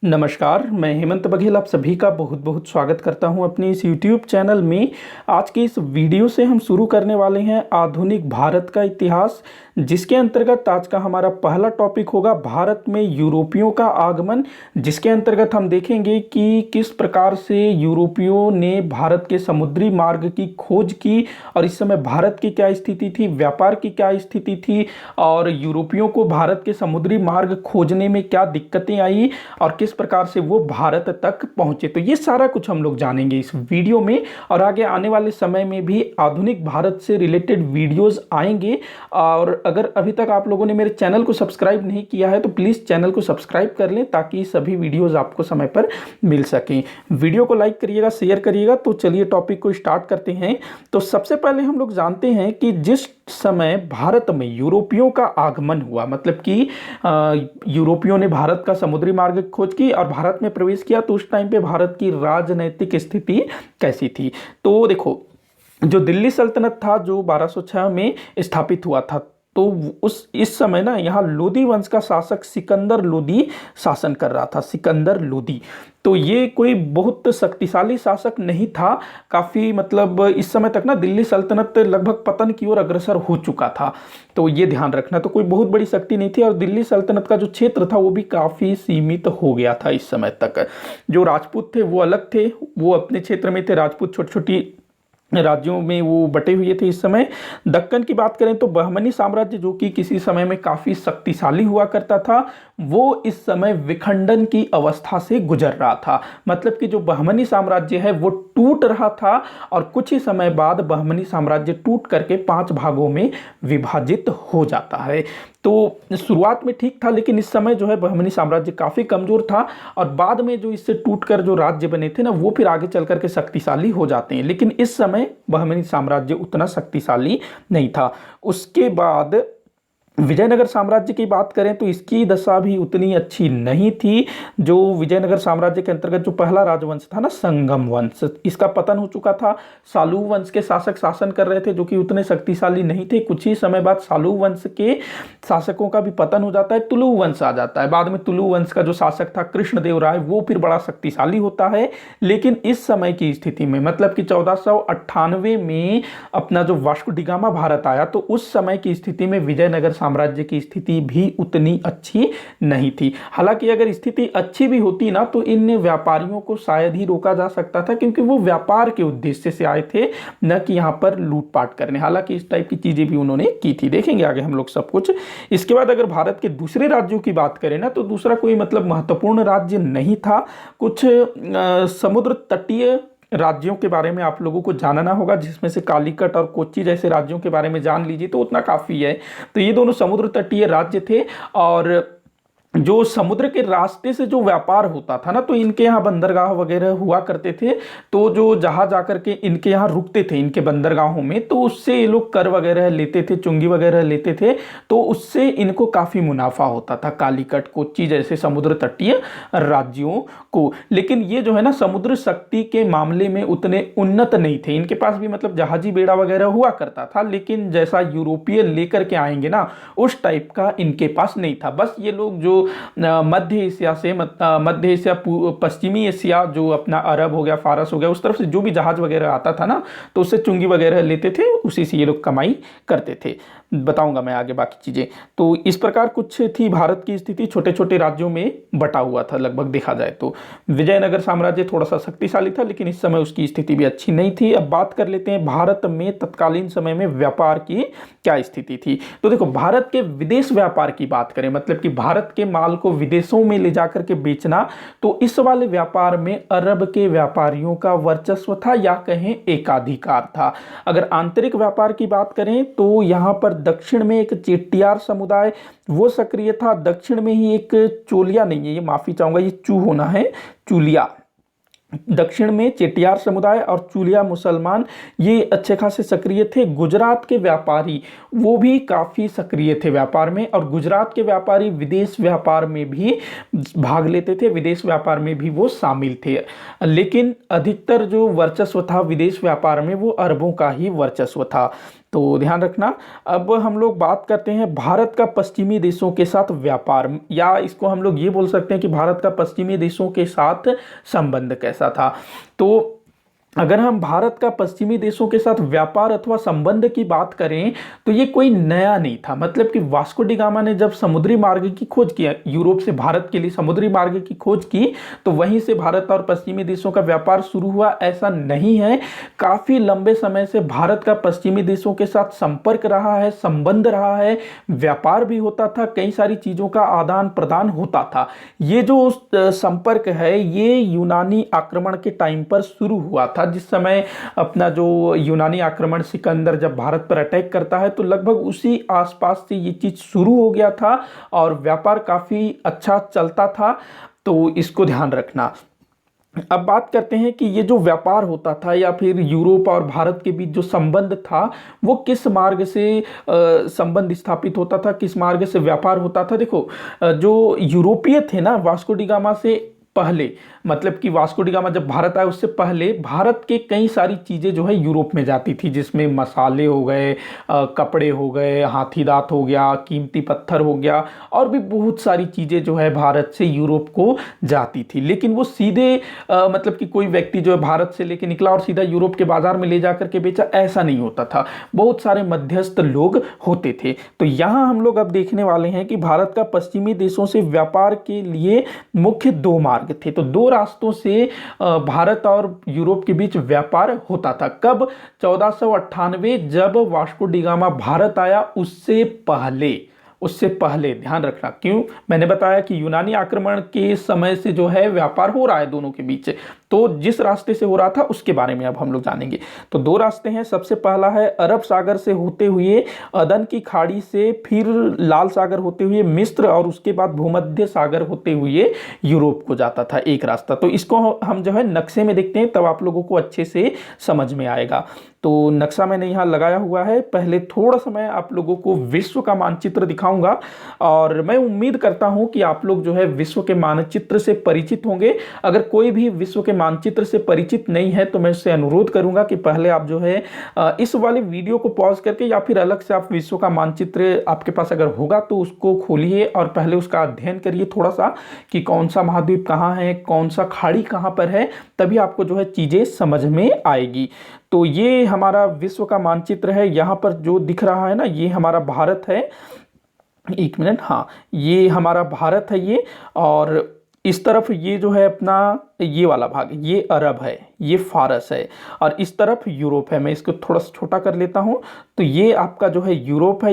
नमस्कार, मैं हेमंत बघेल आप सभी का बहुत बहुत स्वागत करता हूं अपने इस YouTube चैनल में। आज के इस वीडियो से हम शुरू करने वाले हैं आधुनिक भारत का इतिहास, जिसके अंतर्गत आज का हमारा पहला टॉपिक होगा भारत में यूरोपियों का आगमन। जिसके अंतर्गत हम देखेंगे कि किस प्रकार से यूरोपियों ने भारत के समुद्री मार्ग की खोज की और इस समय भारत की क्या स्थिति थी, व्यापार की क्या स्थिति थी और यूरोपियों को भारत के समुद्री मार्ग खोजने में क्या दिक्कतें आई और किस प्रकार से वो भारत तक पहुंचे। तो ये सारा कुछ हम लोग जानेंगे इस वीडियो में और आगे आने वाले समय में भी आधुनिक भारत से रिलेटेड वीडियोस आएंगे। और अगर अभी तक आप लोगों ने मेरे चैनल को सब्सक्राइब नहीं किया है तो प्लीज़ चैनल को सब्सक्राइब कर लें ताकि सभी वीडियोस आपको समय पर मिल सकें। वीडियो को लाइक करिएगा, शेयर करिएगा। तो चलिए टॉपिक को स्टार्ट करते हैं। तो सबसे पहले हम लोग जानते हैं कि जिस समय भारत में यूरोपियों का आगमन हुआ, मतलब कि यूरोपियों ने भारत का समुद्री मार्ग खोज की और भारत में प्रवेश किया, तो उस टाइम पे भारत की राजनैतिक स्थिति कैसी थी। तो देखो, जो दिल्ली सल्तनत था जो 1206 में स्थापित हुआ था, तो उस इस समय ना यहाँ लोदी वंश का शासक सिकंदर लोदी शासन कर रहा था। सिकंदर लोदी, तो ये कोई बहुत शक्तिशाली शासक नहीं था। काफ़ी मतलब इस समय तक ना दिल्ली सल्तनत लगभग पतन की ओर अग्रसर हो चुका था, तो ये ध्यान रखना। तो कोई बहुत बड़ी शक्ति नहीं थी और दिल्ली सल्तनत का जो क्षेत्र था वो भी काफ़ी सीमित हो गया था इस समय तक। जो राजपूत थे वो अलग थे, वो अपने क्षेत्र में थे। राजपूत छोटी छोटी राज्यों में वो बटे हुए थे। इस समय दक्कन की बात करें तो बहमनी साम्राज्य, जो कि किसी समय में काफ़ी शक्तिशाली हुआ करता था, वो इस समय विखंडन की अवस्था से गुजर रहा था। मतलब कि जो बहमनी साम्राज्य है वो टूट रहा था और कुछ ही समय बाद बहमनी साम्राज्य टूट करके 5 भागों में विभाजित हो जाता है। तो शुरुआत में ठीक था, लेकिन इस समय जो है बहमनी साम्राज्य काफ़ी कमज़ोर था और बाद में जो इससे टूटकर जो राज्य बने थे ना, वो फिर आगे चल करके शक्तिशाली हो जाते हैं। लेकिन इस समय बहमनी साम्राज्य उतना शक्तिशाली नहीं था। उसके बाद विजयनगर साम्राज्य की बात करें तो इसकी दशा भी उतनी अच्छी नहीं थी। जो विजयनगर साम्राज्य के अंतर्गत जो पहला राजवंश था ना, संगम वंश, इसका पतन हो चुका था। सालू वंश के शासक शासन कर रहे थे जो कि उतने शक्तिशाली नहीं थे। कुछ ही समय बाद सालू वंश के शासकों का भी पतन हो जाता है, तुलु वंश आ जाता है। बाद में तुलु वंश का जो शासक था कृष्णदेव राय, वो फिर बड़ा शक्तिशाली होता है। लेकिन इस समय की स्थिति में, मतलब कि 1498 में अपना जो वास्को डी गामा भारत आया, तो उस समय की स्थिति में विजयनगर साम्राज्य की स्थिति भी उतनी अच्छी नहीं थी। हालांकि अगर स्थिति अच्छी भी होती ना, तो इन व्यापारियों को शायद ही रोका जा सकता था, क्योंकि वो व्यापार के उद्देश्य से आए थे, न कि यहाँ पर लूटपाट करने। हालांकि इस टाइप की चीजें भी उन्होंने की थी, देखेंगे आगे हम लोग सब कुछ। इसके बाद अगर भारत के दूसरे राज्यों की बात करें ना, तो दूसरा कोई मतलब महत्वपूर्ण राज्य नहीं था। कुछ समुद्र तटीय राज्यों के बारे में आप लोगों को जानना होगा, जिसमें से कालीकट और कोच्चि जैसे राज्यों के बारे में जान लीजिए तो उतना काफ़ी है। तो ये दोनों समुद्र तटीय राज्य थे और जो समुद्र के रास्ते से जो व्यापार होता था ना, तो इनके यहाँ बंदरगाह वगैरह हुआ करते थे। तो जो जहाज आकर के इनके यहाँ रुकते थे इनके बंदरगाहों में, तो उससे ये लोग कर वगैरह लेते थे, चुंगी वगैरह लेते थे, तो उससे इनको काफ़ी मुनाफा होता था, कालीकट कोच्चि जैसे समुद्र तटीय राज्यों को। लेकिन ये जो है ना, समुद्र शक्ति के मामले में उतने उन्नत नहीं थे। इनके पास भी मतलब जहाजी बेड़ा वगैरह हुआ करता था, लेकिन जैसा यूरोपीय लेकर के आएंगे ना, उस टाइप का इनके पास नहीं था। बस ये लोग जो मध्य एशिया से मध्य एशिया, पश्चिमी एशिया, जो अपना अरब हो गया, फारस हो गया, उस तरफ से जो भी जहाज वगैरह आता था ना, तो उससे चुंगी वगैरह लेते थे, उसी से ये लोग कमाई करते थे। बताऊंगा मैं आगे बाकी चीजें। तो इस प्रकार कुछ थी भारत की स्थिति, छोटे छोटे राज्यों में बटा हुआ था लगभग देखा जाए तो। विजयनगर साम्राज्य थोड़ा सा शक्तिशाली था, लेकिन इस समय उसकी स्थिति भी अच्छी नहीं थी। अब बात कर लेते हैं भारत में तत्कालीन समय में व्यापार की क्या स्थिति थी। तो देखो, भारत के विदेश व्यापार की बात करें, मतलब कि भारत के माल को विदेशों में ले जाकर के बेचना, तो इस वाले व्यापार में अरब के व्यापारियों का वर्चस्व था, या कहें एकाधिकार था। अगर आंतरिक व्यापार की बात करें तो यहाँ पर दक्षिण में एक चेट्टियार समुदाय वो सक्रिय था। दक्षिण में ही एक चोलिया, नहीं है ये, माफी चाहूंगा, ये चू होना है, चूलिया। दक्षिण में चेटियार समुदाय और चूलिया मुसलमान ये अच्छे खासे सक्रिय थे। गुजरात के व्यापारी वो भी काफ़ी सक्रिय थे व्यापार में, और गुजरात के व्यापारी विदेश व्यापार में भी भाग लेते थे, विदेश व्यापार में भी वो शामिल थे। लेकिन अधिकतर जो वर्चस्व था विदेश व्यापार में, वो अरबों का ही वर्चस्व था। तो ध्यान रखना। अब हम लोग बात करते हैं भारत का पश्चिमी देशों के साथ व्यापार, या इसको हम लोग ये बोल सकते हैं कि भारत का पश्चिमी देशों के साथ संबंध कैसा था। तो अगर हम भारत का पश्चिमी देशों के साथ व्यापार अथवा संबंध की बात करें तो ये कोई नया नहीं था। मतलब कि वास्को डी गामा ने जब समुद्री मार्ग की खोज किया, यूरोप से भारत के लिए समुद्री मार्ग की खोज की, तो वहीं से भारत और पश्चिमी देशों का व्यापार शुरू हुआ, ऐसा नहीं है। काफी लंबे समय से भारत का पश्चिमी देशों के साथ संपर्क रहा है, संबंध रहा है, व्यापार भी होता था, कई सारी चीजों का आदान प्रदान होता था। ये जो संपर्क है ये यूनानी आक्रमण के टाइम पर शुरू हुआ था। जिस समय अपना जो यूनानी आक्रमण सिकंदर जब भारत पर अटैक करता है तो लगभग उसी आसपास से ये चीज शुरू हो गया था और व्यापार काफी अच्छा चलता था। तो इसको ध्यान रखना। अब बात करते हैं कि ये जो व्यापार होता था या फिर यूरोप और भारत के बीच जो संबंध था वो किस मार्ग से संबंध स्थापित होता था, किस मार्ग से व्यापार होता था। देखो, जो यूरोपीय थे ना, वास्को डी गामा से पहले, मतलब कि वास्को डी गामा जब भारत आया उससे पहले भारत के कई सारी चीज़ें जो है यूरोप में जाती थी, जिसमें मसाले हो गए, कपड़े हो गए, हाथी दांत हो गया, कीमती पत्थर हो गया, और भी बहुत सारी चीज़ें जो है भारत से यूरोप को जाती थी। लेकिन वो सीधे मतलब कि कोई व्यक्ति जो है भारत से लेके निकला और सीधा यूरोप के बाजार में ले जाकर के बेचा, ऐसा नहीं होता था। बहुत सारे मध्यस्थ लोग होते थे। तो यहाँ हम लोग अब देखने वाले हैं कि भारत का पश्चिमी देशों से व्यापार के लिए मुख्य दो मार्ग थे। तो दो रास्तों से भारत और यूरोप के बीच व्यापार होता था। कब? 1498 जब वास्को डी गामा भारत आया, उससे पहले ध्यान रखना। क्यों? मैंने बताया कि यूनानी आक्रमण के समय से जो है व्यापार हो रहा है दोनों के बीच। तो जिस रास्ते से हो रहा था उसके बारे में अब हम लोग जानेंगे। तो दो रास्ते हैं। सबसे पहला है अरब सागर से होते हुए अदन की खाड़ी से, फिर लाल सागर होते हुए मिस्र, और उसके बाद भूमध्य सागर होते हुए यूरोप को जाता था एक रास्ता। तो इसको हम जो है नक्शे में देखते हैं, तब आप लोगों को अच्छे से समझ में आएगा। तो नक्शा मैंने यहाँ लगाया हुआ है। पहले थोड़ा सा मैं आप लोगों को विश्व का मानचित्र दिखाऊंगा, और मैं उम्मीद करता हूं कि आप लोग जो है विश्व के मानचित्र से परिचित होंगे। अगर कोई भी विश्व के मानचित्र से परिचित नहीं है तो मैं उससे अनुरोध करूंगा कि पहले आप जो है इस वाले वीडियो को पॉज करके, या फिर अलग से आप विश्व का मानचित्र आपके पास अगर होगा तो उसको खोलिए और पहले उसका अध्ययन करिए थोड़ा सा, कि कौन सा महाद्वीप कहाँ है, कौन सा खाड़ी कहाँ पर है, तभी आपको जो है चीजें समझ में आएगी। तो ये हमारा विश्व का मानचित्र है। यहाँ पर जो दिख रहा है ना, ये हमारा भारत है। एक मिनट, हाँ, ये हमारा भारत है ये, और इस तरफ ये जो है अपना ये वाला भाग, ये अरब है, ये फारस है, और इस तरफ यूरोप है। मैं इसको थोड़ा सा छोटा कर लेता हूँ। तो ये आपका जो है यूरोप है,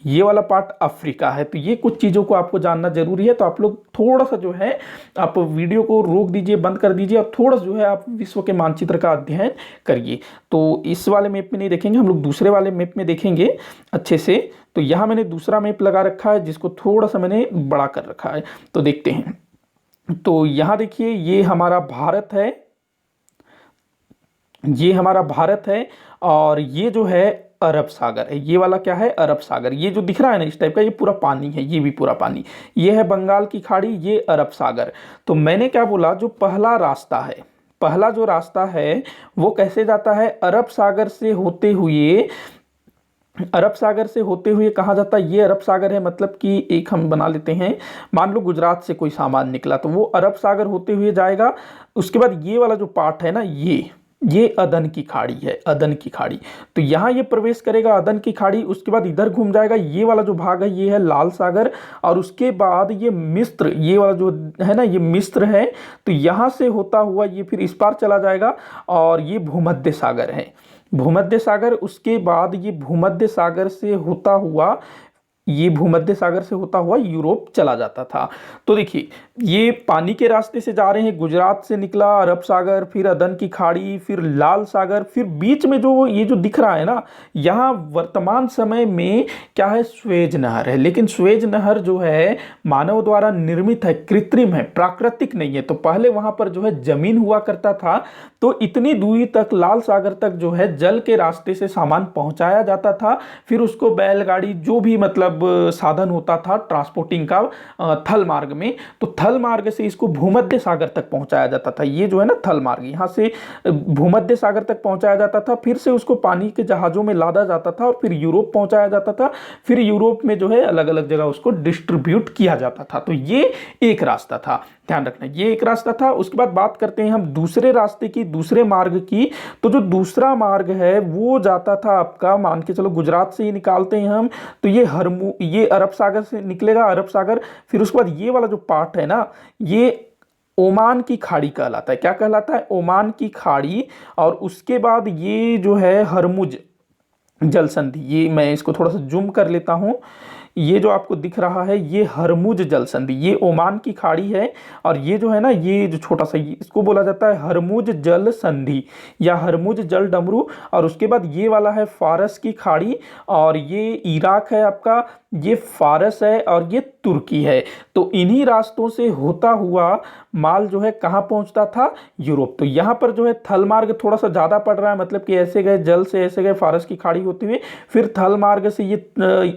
ये वाला पार्ट अफ्रीका है। तो ये कुछ चीज़ों को आपको जानना जरूरी है। तो आप लोग थोड़ा सा जो है आप वीडियो को रोक दीजिए, बंद कर दीजिए, और थोड़ा जो है आप विश्व के मानचित्र का अध्ययन करिए। तो इस वाले मैप में नहीं देखेंगे हम लोग, दूसरे वाले मैप में देखेंगे अच्छे से। तो यहाँ मैंने दूसरा मैप लगा रखा है, जिसको थोड़ा सा मैंने बड़ा कर रखा है। तो देखते हैं। तो यहां देखिए, ये हमारा भारत है, ये हमारा भारत है, और ये जो है अरब सागर है। ये वाला क्या है? अरब सागर। ये जो दिख रहा है ना इस टाइप का, ये पूरा पानी है, ये भी पूरा पानी। ये है बंगाल की खाड़ी, ये अरब सागर। तो मैंने क्या बोला, जो पहला रास्ता है, पहला जो रास्ता है वो कैसे जाता है? अरब सागर से होते हुए, अरब सागर से होते हुए कहाँ जाता है? ये अरब सागर है। मतलब कि एक हम बना लेते हैं, मान लो गुजरात से कोई सामान निकला तो वो अरब सागर होते हुए जाएगा। उसके बाद ये वाला जो पार्ट है ना, ये अदन की खाड़ी है, अदन की खाड़ी। तो यहाँ ये प्रवेश करेगा अदन की खाड़ी। उसके बाद इधर घूम जाएगा, ये वाला जो भाग है ये है लाल सागर, और उसके बाद ये मिस्र, ये वाला जो है ना ये मिस्र है। तो यहाँ से होता हुआ ये फिर इस पार चला जाएगा, और ये भूमध्य सागर है, भूमध्य सागर। उसके बाद ये भूमध्य सागर से होता हुआ, ये भूमध्य सागर से होता हुआ यूरोप चला जाता था। तो देखिए, ये पानी के रास्ते से जा रहे हैं, गुजरात से निकला, अरब सागर, फिर अदन की खाड़ी, फिर लाल सागर, फिर बीच में जो ये जो दिख रहा है ना, यहाँ वर्तमान समय में क्या है? स्वेज नहर है। लेकिन स्वेज नहर जो है मानव द्वारा निर्मित है, कृत्रिम है, प्राकृतिक नहीं है। तो पहले वहां पर जो है जमीन हुआ करता था, तो इतनी दूरी तक, लाल सागर तक जो है जल के रास्ते से सामान पहुंचाया जाता था। फिर उसको बैलगाड़ी, जो भी मतलब मतलब साधन होता था ट्रांसपोर्टिंग का थल मार्ग में, तो थल मार्ग से इसको भूमध्य सागर तक पहुंचाया जाता था। ये जो है ना थल मार्ग, यहाँ से भूमध्य सागर तक पहुंचाया जाता था, फिर से उसको पानी के जहाजों में लादा जाता था और फिर यूरोप पहुंचाया जाता था, फिर यूरोप में जो है अलग अलग जगह उसको डिस्ट्रीब्यूट किया जाता था। तो ये एक रास्ता था, ध्यान रखना, ये एक रास्ता था। उसके बाद बात करते हैं हम दूसरे रास्ते की, दूसरे मार्ग की। तो जो दूसरा मार्ग है वो जाता था आपका, मान के चलो गुजरात से ही निकालते हैं हम, तो ये अरब सागर से निकलेगा, अरब सागर। फिर उसके बाद ये वाला जो पार्ट है ना, ये ओमान की खाड़ी कहलाता है। क्या कहलाता है? ओमान की खाड़ी। और उसके बाद ये जो है हरमुज जल संधि, ये मैं इसको थोड़ा सा जूम कर लेता हूं, ये जो आपको दिख रहा है ये हरमुज जल संधि, ये ओमान की खाड़ी है। और ये जो है ना, ये जो छोटा सा, इसको बोला जाता है हरमुज जल संधि या हरमुज जल डमरू। और उसके बाद ये वाला है फारस की खाड़ी, और ये इराक है आपका, ये फारस है और ये तुर्की है। तो इन्हीं रास्तों से होता हुआ माल जो है कहाँ पहुंचता था? यूरोप। तो यहाँ पर जो है थल मार्ग थोड़ा सा ज़्यादा पड़ रहा है, मतलब कि ऐसे गए, जल से ऐसे गए फारस की खाड़ी होते हुए, फिर थल मार्ग से ये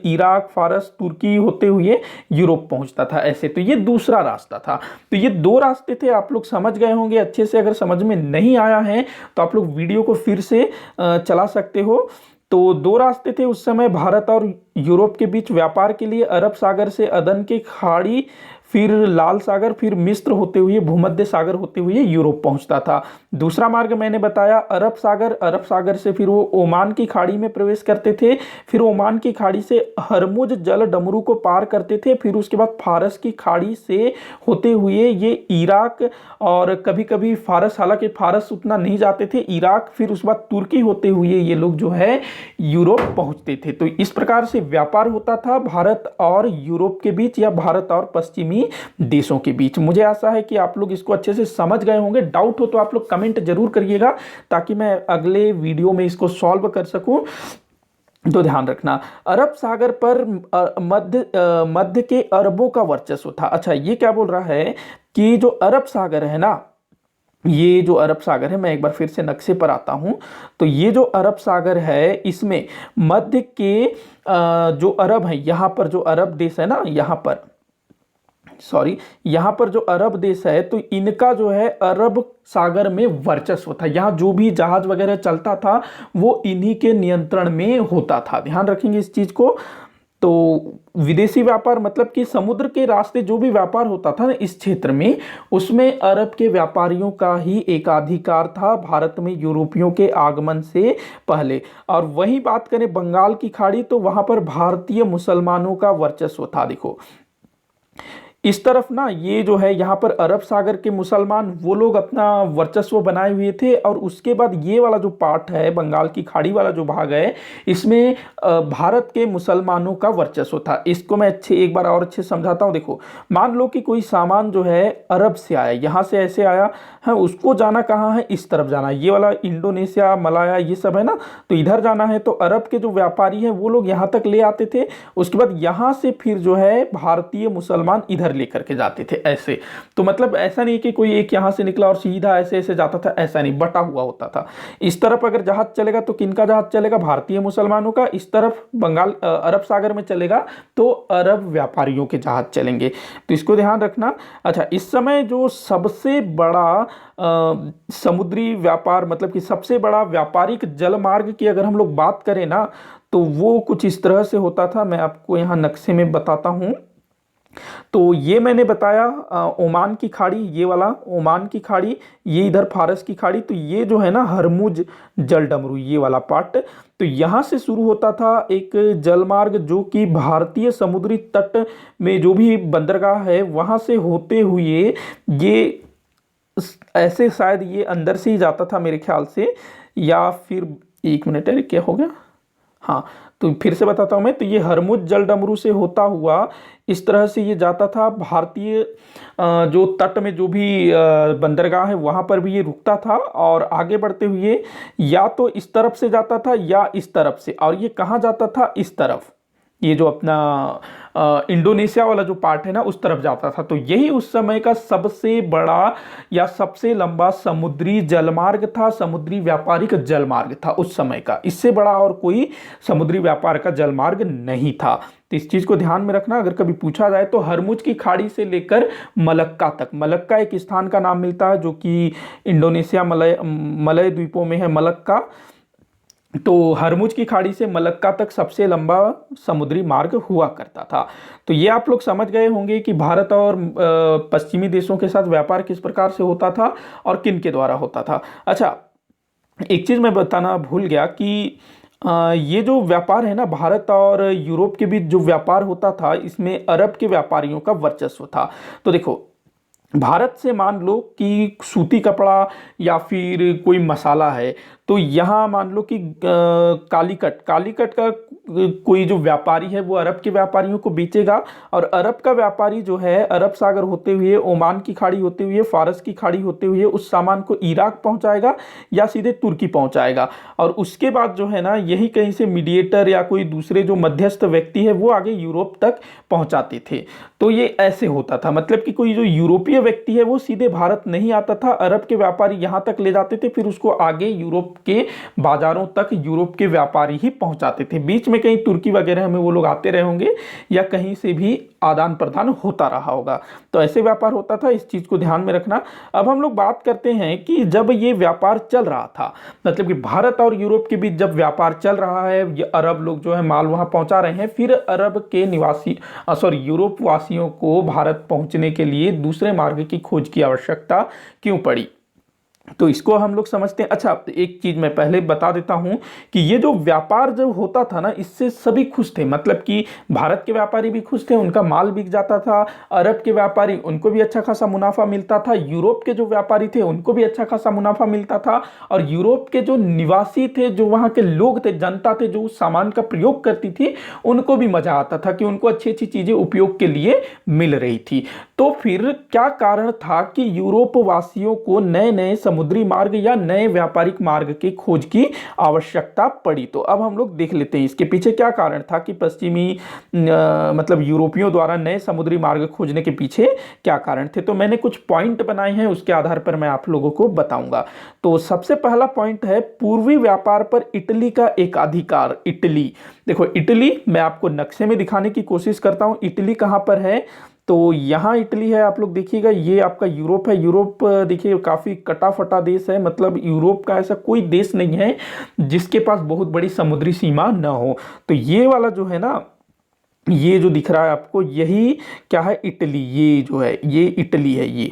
इराक, फारस, तुर्की होते हुए यूरोप पहुंचता था ऐसे। तो ये दूसरा रास्ता था। तो ये दो रास्ते थे, आप लोग समझ गए होंगे अच्छे से। अगर समझ में नहीं आया है तो आप लोग वीडियो को फिर से चला सकते हो। तो दो रास्ते थे उस समय भारत और यूरोप के बीच व्यापार के लिए, अरब सागर से अदन की खाड़ी, फिर लाल सागर, फिर मिस्र होते हुए भूमध्य सागर होते हुए यूरोप पहुंचता था। दूसरा मार्ग मैंने बताया अरब सागर, अरब सागर से फिर वो ओमान की खाड़ी में प्रवेश करते थे, फिर ओमान की खाड़ी से हरमुज जल डमरू को पार करते थे, फिर उसके बाद फारस की खाड़ी से होते हुए ये इराक, और कभी कभी फारस, हालांकि फारस उतना नहीं जाते थे, इराक, फिर उसके बाद तुर्की होते हुए ये लोग जो है यूरोप पहुंचते थे। तो इस प्रकार से व्यापार होता था भारत और यूरोप के बीच, या भारत और पश्चिमी देशों के बीच। मुझे आशा है कि आप लोग इसको अच्छे से समझ गए होंगे। डाउट हो तो आप लोग कमेंट जरूर करिएगा, ताकि मैं अगले वीडियो में इसको सॉल्व कर सकूं। तो ध्यान रखना, अरब सागर पर मध्य के अरबों का वर्चस्व था। अच्छा, ये क्या बोल रहा है कि जो अरब सागर है ना, ये जो अरब सागर है, मैं एक बार फिर से नक्शे पर आता हूं, तो ये जो अरब सागर है इसमें मध्य के जो अरब है, यहां पर जो अरब देश है ना, यहां पर जो अरब देश है, तो इनका जो है अरब सागर में वर्चस्व था। यहां जो भी जहाज वगैरह चलता था वो इन्हीं के नियंत्रण में होता था। ध्यान रखेंगे इस चीज को। तो विदेशी व्यापार मतलब कि समुद्र के रास्ते जो भी व्यापार होता था ना इस क्षेत्र में, उसमें अरब के व्यापारियों का ही एकाधिकार था भारत में यूरोपियों के आगमन से पहले। और वही बात करें बंगाल की खाड़ी, तो वहां पर भारतीय मुसलमानों का वर्चस्व था। देखो इस तरफ ना, ये जो है यहाँ पर अरब सागर के मुसलमान, वो लोग अपना वर्चस्व बनाए हुए थे। और उसके बाद ये वाला जो पार्ट है, बंगाल की खाड़ी वाला जो भाग है, इसमें भारत के मुसलमानों का वर्चस्व था। इसको मैं एक बार और अच्छे समझाता हूँ। देखो, मान लो कि कोई सामान जो है अरब से आया, यहाँ से ऐसे आया है, उसको जाना कहाँ है? इस तरफ जाना है। ये वाला इंडोनेशिया, मलाया, ये सब है ना, तो इधर जाना है। तो अरब के जो व्यापारी हैं वो लोग यहाँ तक ले आते थे। उसके बाद यहाँ से फिर जो है भारतीय मुसलमान इधर लेकर के जाते थे ऐसे। तो मतलब ऐसा नहीं कि कोई एक यहां से निकला और सीधा ऐसे ऐसे जाता था, ऐसा नहीं, बटा हुआ होता था। इस तरफ अगर जहाज चलेगा तो किनका जहाज चलेगा? भारतीय मुसलमानों का। इस तरफ बंगाल अरब सागर में चलेगा तो अरब व्यापारियों के जहाज चलेंगे। तो इसको ध्यान रखना। अच्छा, इस समय जो सबसे बड़ा समुद्री व्यापार, मतलब कि सबसे बड़ा व्यापारिक जलमार्ग की अगर हम लोग बात करें ना, तो वो कुछ इस तरह से होता था। मैं आपको यहां नक्शे में बताता हूं। तो ये मैंने बताया ओमान की खाड़ी, ये वाला ओमान की खाड़ी, ये इधर फारस की खाड़ी। तो ये जो है ना हरमुज जल डमरू, ये वाला पार्ट, तो यहां से शुरू होता था एक जलमार्ग, जो कि भारतीय समुद्री तट में जो भी बंदरगाह है वहां से होते हुए ये ऐसे, शायद ये अंदर से ही जाता था मेरे ख्याल से, या फिर एक मिनट है, क्या हो गया, हाँ, तो फिर से बताता हूं मैं। तो ये हरमुज जल डमरू से होता हुआ इस तरह से ये जाता था भारतीय जो तट में जो भी बंदरगाह है वहां पर भी ये रुकता था, और आगे बढ़ते हुए या तो इस तरफ से जाता था या इस तरफ से। और ये कहाँ जाता था? इस तरफ, ये जो अपना इंडोनेशिया वाला जो पार्ट है ना उस तरफ जाता था। तो यही उस समय का सबसे बड़ा या सबसे लंबा समुद्री जलमार्ग था, समुद्री व्यापारिक जलमार्ग था उस समय का। इससे बड़ा और कोई समुद्री व्यापार का जलमार्ग नहीं था। तो इस चीज को ध्यान में रखना, अगर कभी पूछा जाए तो हरमुज की खाड़ी से लेकर मलक्का तक, मलक्का एक स्थान का नाम मिलता है जो कि इंडोनेशिया मलय द्वीपों में है मलक्का। तो हरमुज की खाड़ी से मलक्का तक सबसे लंबा समुद्री मार्ग हुआ करता था। तो ये आप लोग समझ गए होंगे कि भारत और पश्चिमी देशों के साथ व्यापार किस प्रकार से होता था और किन के द्वारा होता था। अच्छा, एक चीज मैं बताना भूल गया कि ये जो व्यापार है ना, भारत और यूरोप के बीच जो व्यापार होता था, इसमें अरब के व्यापारियों का वर्चस्व था। तो देखो, भारत से मान लो कि सूती कपड़ा या फिर कोई मसाला है, तो यहाँ मान लो कि कालीकट का कोई जो व्यापारी है वो अरब के व्यापारियों को बेचेगा, और अरब का व्यापारी जो है अरब सागर होते हुए, ओमान की खाड़ी होते हुए, फारस की खाड़ी होते हुए उस सामान को इराक पहुंचाएगा या सीधे तुर्की पहुंचाएगा। और उसके बाद जो है ना, यही कहीं से मीडिएटर या कोई दूसरे जो मध्यस्थ व्यक्ति है वो आगे यूरोप तक पहुंचाते थे। तो ये ऐसे होता था, मतलब कि कोई जो यूरोपीय व्यक्ति है वो सीधे भारत नहीं आता था, अरब के व्यापारी यहां तक ले जाते थे, फिर उसको आगे यूरोप के बाजारों तक यूरोप के व्यापारी ही पहुंचाते थे। बीच में कहीं तुर्की वगैरह में वो लोग आते रहे होंगे या कहीं से भी आदान प्रदान होता रहा होगा। तो ऐसे व्यापार होता था, इस चीज को ध्यान में रखना। अब हम लोग बात करते हैं कि जब ये व्यापार चल रहा था, मतलब कि भारत और यूरोप के बीच जब व्यापार चल रहा है, ये अरब लोग जो है माल वहां पहुंचा रहे हैं, फिर अरब के निवासी यूरोप वासियों को भारत पहुंचने के लिए दूसरे मार्ग की खोज की आवश्यकता क्यों पड़ी, तो इसको हम लोग समझते हैं। अच्छा, एक चीज मैं पहले बता देता हूं कि ये जो व्यापार जब होता था ना, इससे सभी खुश थे, मतलब कि भारत के व्यापारी भी खुश थे, उनका माल बिक जाता था, अरब के व्यापारी उनको भी अच्छा खासा मुनाफा मिलता था, यूरोप के जो व्यापारी थे उनको भी अच्छा खासा मुनाफा मिलता था, और यूरोप के जो निवासी थे, जो वहां के लोग थे, जनता थे, जो उस सामान का प्रयोग करती थी, उनको भी मजा आता था कि उनको अच्छी अच्छी चीजें उपयोग के लिए मिल रही थी। तो फिर क्या कारण था कि यूरोप वासियों को नए नए समुद्री मार्ग या नए व्यापारिक मार्ग की खोज की आवश्यकता पड़ी? तो अब हम लोग देख लेते हैं इसके पीछे क्या कारण था कि पश्चिमी मतलब यूरोपियों द्वारा नए समुद्री मार्ग खोजने के पीछे क्या कारण थे। तो मैंने कुछ पॉइंट बनाए हैं, उसके आधार पर मैं आप लोगों को बताऊंगा। तो सबसे पहला पॉइंट है पूर्वी व्यापार पर इटली का एकाधिकार। इटली, देखो इटली मैं आपको नक्शे में दिखाने की कोशिश करता हूं, इटली कहां पर है। तो यहाँ इटली है, आप लोग देखिएगा, ये आपका यूरोप है। यूरोप देखिए काफ़ी कटा फटा देश है, मतलब यूरोप का ऐसा कोई देश नहीं है जिसके पास बहुत बड़ी समुद्री सीमा न हो। तो ये वाला जो है ना, ये जो दिख रहा है आपको, यही क्या है, इटली। ये जो है ये इटली है, ये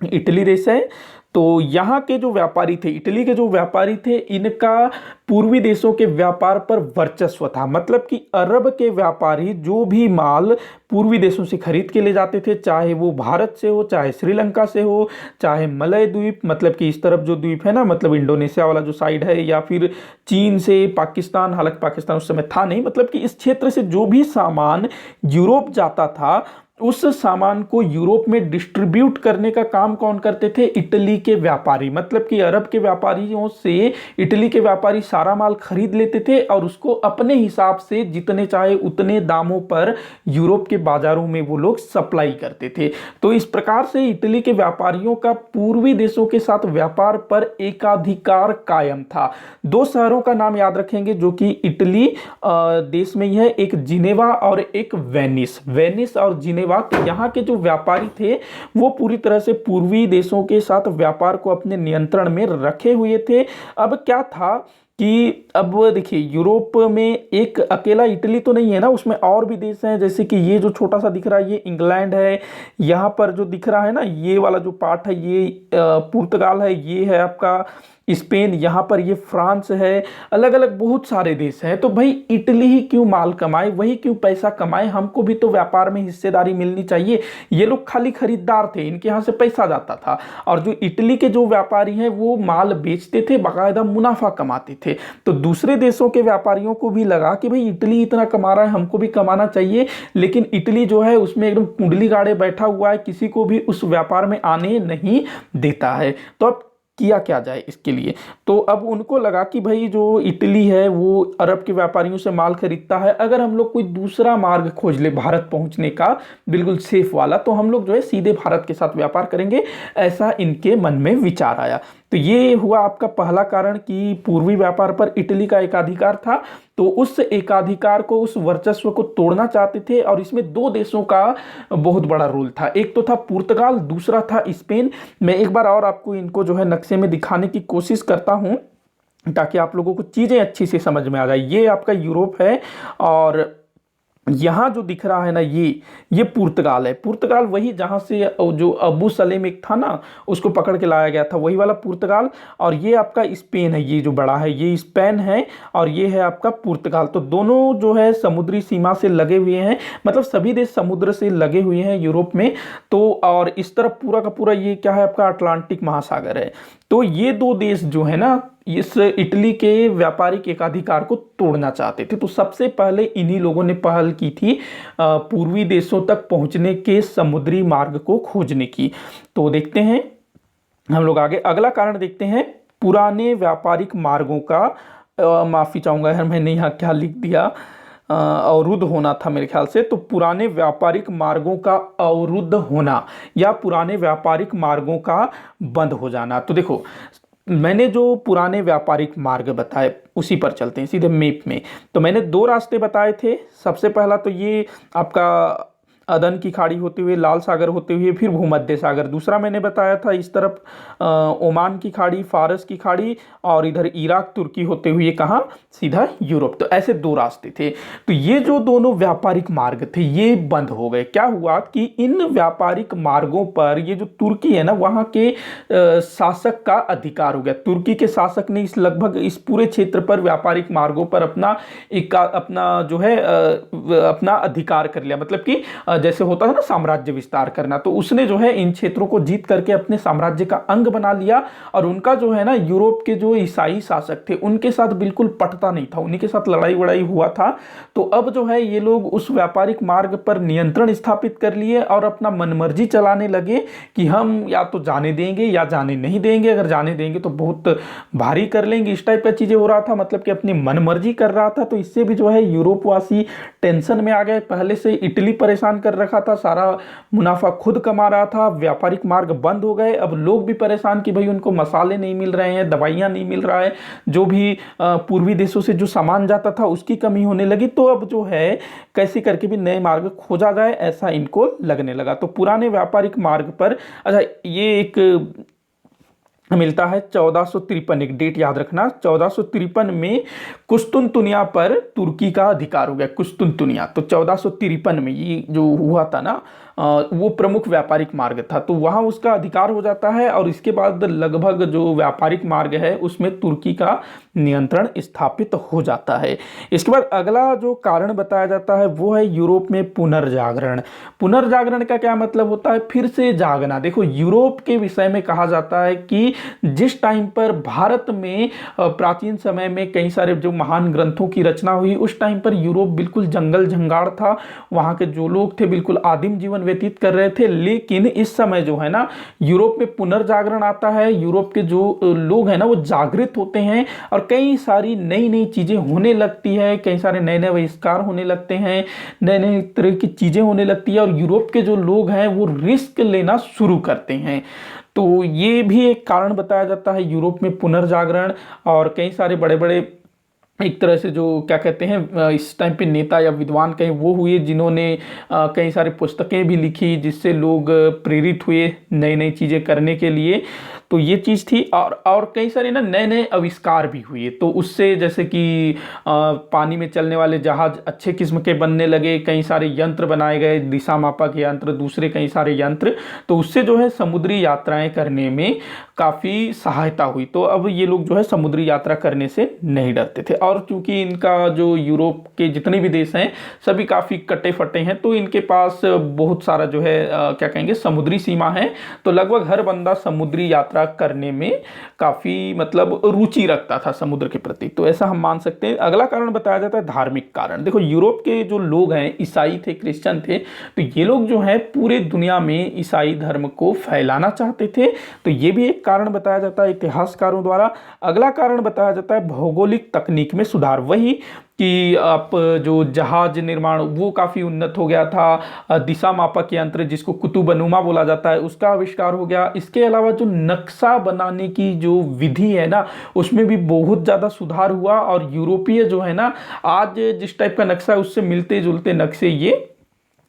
इटली देश है। तो यहाँ के जो व्यापारी थे, इटली के जो व्यापारी थे, इनका पूर्वी देशों के व्यापार पर वर्चस्व था। मतलब कि अरब के व्यापारी जो भी माल पूर्वी देशों से खरीद के ले जाते थे, चाहे वो भारत से हो, चाहे श्रीलंका से हो, चाहे मलय द्वीप, मतलब कि इस तरफ जो द्वीप है ना, मतलब इंडोनेशिया वाला जो साइड है, या फिर चीन से, पाकिस्तान, हालांकि पाकिस्तान उस समय था नहीं, मतलब कि इस क्षेत्र से जो भी सामान यूरोप जाता था, उस सामान को यूरोप में डिस्ट्रीब्यूट करने का काम कौन करते थे? इटली के व्यापारी। मतलब कि अरब के व्यापारियों से इटली के व्यापारी सारा माल खरीद लेते थे और उसको अपने हिसाब से जितने चाहे उतने दामों पर यूरोप के बाजारों में वो लोग सप्लाई करते थे। तो इस प्रकार से इटली के व्यापारियों का पूर्वी देशों के साथ व्यापार पर एकाधिकार कायम था। दो शहरों का नाम याद रखेंगे जो कि इटली देश में ही है, एक जिनेवा और एक वेनिस। वेनिस और जिनेवा, तो यहाँ के जो व्यापारी थे वो पूरी तरह से पूर्वी देशों के साथ व्यापार को अपने नियंत्रण में रखे हुए थे। अब क्या था कि अब देखिए, यूरोप में एक अकेला इटली तो नहीं है ना, उसमें और भी देश हैं, जैसे कि ये जो छोटा सा दिख रहा है ये इंग्लैंड है, यहाँ पर जो दिख रहा है ना ये वाला जो पार्ट है ये पुर्तगाल है, ये है आपका स्पेन, यहाँ पर ये फ्रांस है, अलग अलग बहुत सारे देश हैं। तो भाई इटली ही क्यों माल कमाए, वही क्यों पैसा कमाए, हमको भी तो व्यापार में हिस्सेदारी मिलनी चाहिए। ये लोग खाली खरीदार थे, इनके यहाँ से पैसा जाता था, और जो इटली के जो व्यापारी हैं वो माल बेचते थे, बाकायदा मुनाफा कमाते थे। तो दूसरे देशों के व्यापारियों को भी लगा कि भाई इटली इतना कमा रहा है, हमको भी कमाना चाहिए। लेकिन इटली जो है उसमें एकदम कुंडली गाड़े बैठा हुआ है, किसी को भी उस व्यापार में आने नहीं देता है। तो अब किया क्या जाए इसके लिए। तो अब उनको लगा कि भाई जो इटली है वो अरब के व्यापारियों से माल खरीदता है, अगर हम लोग कोई दूसरा मार्ग खोज ले भारत पहुंचने का बिल्कुल सेफ वाला, तो हम लोग जो है सीधे भारत के साथ व्यापार करेंगे, ऐसा इनके मन में विचार आया। तो ये हुआ आपका पहला कारण कि पूर्वी व्यापार पर इटली का एकाधिकार था, तो उस एकाधिकार को, उस वर्चस्व को तोड़ना चाहते थे। और इसमें दो देशों का बहुत बड़ा रोल था, एक तो था पुर्तगाल, दूसरा था स्पेन। मैं एक बार और आपको इनको जो है नक्शे में दिखाने की कोशिश करता हूं ताकि आप लोगों को चीजें अच्छी से समझ में आ जाए। ये आपका यूरोप है और यहाँ जो दिख रहा है ना, ये पुर्तगाल है। पुर्तगाल वही जहाँ से जो अबू सलेम एक था ना, उसको पकड़ के लाया गया था, वही वाला पुर्तगाल। और ये आपका स्पेन है, ये जो बड़ा है ये स्पेन है, और ये है आपका पुर्तगाल। तो दोनों जो है समुद्री सीमा से लगे हुए हैं, मतलब सभी देश समुद्र से लगे हुए हैं यूरोप में। तो और इस तरफ पूरा का पूरा ये क्या है, आपका अटलांटिक महासागर है। तो ये दो देश जो है ना, इस इटली के व्यापारिक एकाधिकार को तोड़ना चाहते थे। तो सबसे पहले इन्हीं लोगों ने पहल की थी पूर्वी देशों तक पहुंचने के समुद्री मार्ग को खोजने की। तो देखते हैं हम लोग आगे, अगला कारण देखते हैं, पुराने व्यापारिक मार्गों का माफी चाहूंगा यार, मैंने यहाँ क्या लिख दिया, अवरुद्ध होना था मेरे ख्याल से। तो पुराने व्यापारिक मार्गों का अवरुद्ध होना या पुराने व्यापारिक मार्गों का बंद हो जाना। तो देखो, मैंने जो पुराने व्यापारिक मार्ग बताए उसी पर चलते हैं सीधे मैप में। तो मैंने दो रास्ते बताए थे। सबसे पहला तो ये आपका अदन की खाड़ी होते हुए, लाल सागर होते हुए, फिर भूमध्य सागर। दूसरा मैंने बताया था इस तरफ ओमान की खाड़ी, फारस की खाड़ी, और इधर इराक तुर्की होते हुए कहाँ, सीधा यूरोप। तो ऐसे दो रास्ते थे। तो ये जो दोनों व्यापारिक मार्ग थे ये बंद हो गए। क्या हुआ कि इन व्यापारिक मार्गों पर ये जो तुर्की है ना, वहाँ के शासक का अधिकार हो गया। तुर्की के शासक ने इस लगभग इस पूरे क्षेत्र पर व्यापारिक मार्गों पर अपना जो है अपना अधिकार कर लिया। मतलब कि जैसे होता है ना साम्राज्य विस्तार करना, तो उसने जो है इन क्षेत्रों को जीत करके अपने साम्राज्य का अंग बना लिया। और उनका जो है ना यूरोप के जो ईसाई शासक थे उनके साथ बिल्कुल पटता नहीं था, उन्हीं के साथ लड़ाई वड़ाई हुआ था। तो अब जो है ये लोग उस व्यापारिक मार्ग पर नियंत्रण स्थापित कर लिए और अपना मनमर्जी चलाने लगे कि हम या तो जाने देंगे या जाने नहीं देंगे, अगर जाने देंगे तो बहुत भारी कर लेंगे, इस टाइप का चीजें हो रहा था। मतलब कि अपनी मनमर्जी कर रहा था। तो इससे भी जो है यूरोप वासी टेंशन में आ गए। पहले से इटली परेशान कर रखा था, सारा मुनाफा खुद कमा रहा था, व्यापारिक मार्ग बंद हो गए। अब लोग भी परेशान कि भाई उनको मसाले नहीं मिल रहे हैं, दवाइयां नहीं मिल रहा है, जो भी पूर्वी देशों से जो सामान जाता था उसकी कमी होने लगी। तो अब जो है कैसे करके भी नए मार्ग खोजा जाए, ऐसा इनको लगने लगा। तो पुराने व्यापारिक मार्ग पर, अच्छा ये एक मिलता है 1453, एक डेट याद रखना, 1453 में कुस्तुनतुनिया पर तुर्की का अधिकार हो गया। कुस्तुनतुनिया, तो 1453 में ये जो हुआ था ना, वो प्रमुख व्यापारिक मार्ग था, तो वहाँ उसका अधिकार हो जाता है। और इसके बाद लगभग जो व्यापारिक मार्ग है उसमें तुर्की का नियंत्रण स्थापित हो जाता है। इसके बाद अगला जो कारण बताया जाता है वो है यूरोप में पुनर्जागरण। पुनर्जागरण का क्या मतलब होता है, फिर से जागना। देखो, यूरोप के विषय में कहा जाता है कि जिस टाइम पर भारत में प्राचीन समय में कई सारे जो महान ग्रंथों की रचना हुई, उस टाइम पर यूरोप बिल्कुल जंगल झंगाड़ था, वहाँ के जो लोग थे बिल्कुल आदिम जीवन व्यतीत कर रहे थे। लेकिन इस समय जो है ना, यूरोप में पुनर्जागरण आता है, यूरोप के जो लोग हैं ना वो जागृत होते हैं और कई सारी नई नई चीजें होने लगती है, कई सारे नए नए आविष्कार होने लगते हैं, नए नए तरह की चीजें होने लगती है, और यूरोप के जो लोग हैं वो रिस्क लेना शुरू करते हैं। तो ये भी एक कारण बताया जाता है यूरोप में पुनर्जागरण। और कई सारे बड़े बड़े एक तरह से जो क्या कहते हैं इस टाइम पे नेता या विद्वान कहीं वो हुए जिन्होंने कई सारी पुस्तकें भी लिखी, जिससे लोग प्रेरित हुए नई नई चीज़ें करने के लिए। तो ये चीज़ थी। और कई सारे ना नए नए आविष्कार भी हुए, तो उससे जैसे कि पानी में चलने वाले जहाज अच्छे किस्म के बनने लगे, कई सारे यंत्र बनाए गए, दिशा मापक यंत्र, दूसरे कई सारे यंत्र। तो उससे जो है समुद्री यात्राएं करने में काफ़ी सहायता हुई। तो अब ये लोग जो है समुद्री यात्रा करने से नहीं डरते थे। और चूंकि इनका जो यूरोप के जितने भी देश हैं सभी काफ़ी कटे फटे हैं, तो इनके पास बहुत सारा जो है क्या कहेंगे समुद्री सीमा है। तो लगभग हर बंदा समुद्री यात्रा यात्रा करने में काफ़ी मतलब रुचि रखता था समुद्र के प्रति, तो ऐसा हम मान सकते हैं। अगला कारण बताया जाता है धार्मिक कारण। देखो यूरोप के जो लोग हैं ईसाई थे, क्रिश्चियन थे, तो ये लोग जो है पूरे दुनिया में ईसाई धर्म को फैलाना चाहते थे, तो ये भी एक कारण बताया जाता है इतिहासकारों द्वारा। अगला कारण बताया जाता है भौगोलिक तकनीक में सुधार। वही कि आप जो जहाज निर्माण वो काफ़ी उन्नत हो गया था, दिशा मापक यंत्र जिसको कुतुबनुमा बोला जाता है उसका आविष्कार हो गया। इसके अलावा जो नक्शा बनाने की जो विधि है ना उसमें भी बहुत ज़्यादा सुधार हुआ, और यूरोपीय जो है ना आज जिस टाइप का नक्शा है उससे मिलते जुलते नक्शे ये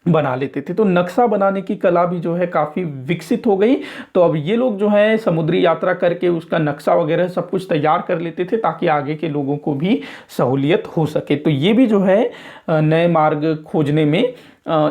बना लेते थे। तो नक्शा बनाने की कला भी जो है काफ़ी विकसित हो गई। तो अब ये लोग जो है समुद्री यात्रा करके उसका नक्शा वगैरह सब कुछ तैयार कर लेते थे ताकि आगे के लोगों को भी सहूलियत हो सके। तो ये भी जो है नए मार्ग खोजने में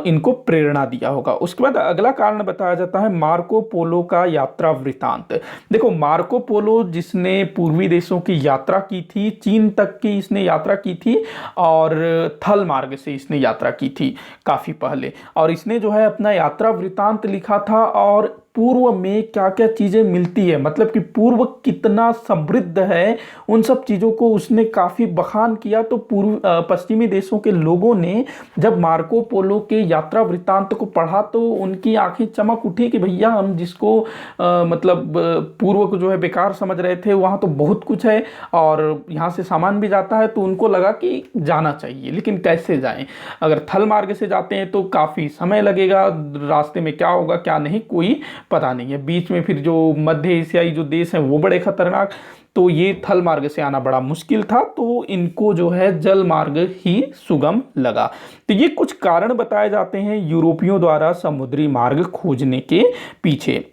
इनको प्रेरणा दिया होगा। उसके बाद अगला कारण बताया जाता है मार्को पोलो का यात्रा वृतांत। देखो मार्को पोलो जिसने पूर्वी देशों की यात्रा की थी, चीन तक की इसने यात्रा की थी और थल मार्ग से इसने यात्रा की थी काफ़ी पहले, और इसने जो है अपना यात्रा वृतांत लिखा था और पूर्व में क्या क्या चीज़ें मिलती है, मतलब कि पूर्व कितना समृद्ध है, उन सब चीज़ों को उसने काफ़ी बखान किया। तो पूर्व पश्चिमी देशों के लोगों ने जब मार्को पोलो के यात्रा वृत्तांत को पढ़ा तो उनकी आंखें चमक उठी कि भैया हम जिसको मतलब पूर्व को जो है बेकार समझ रहे थे वहाँ तो बहुत कुछ है और यहाँ से सामान भी जाता है। तो उनको लगा कि जाना चाहिए, लेकिन कैसे जाएं? अगर थल मार्ग से जाते हैं तो काफ़ी समय लगेगा, रास्ते में क्या होगा क्या नहीं कोई पता नहीं है। बीच में फिर जो मध्य एशियाई जो देश हैं वो बड़े खतरनाक, तो ये थल मार्ग से आना बड़ा मुश्किल था, तो इनको जो है जल मार्ग ही सुगम लगा। तो ये कुछ कारण बताए जाते हैं यूरोपियों द्वारा समुद्री मार्ग खोजने के पीछे।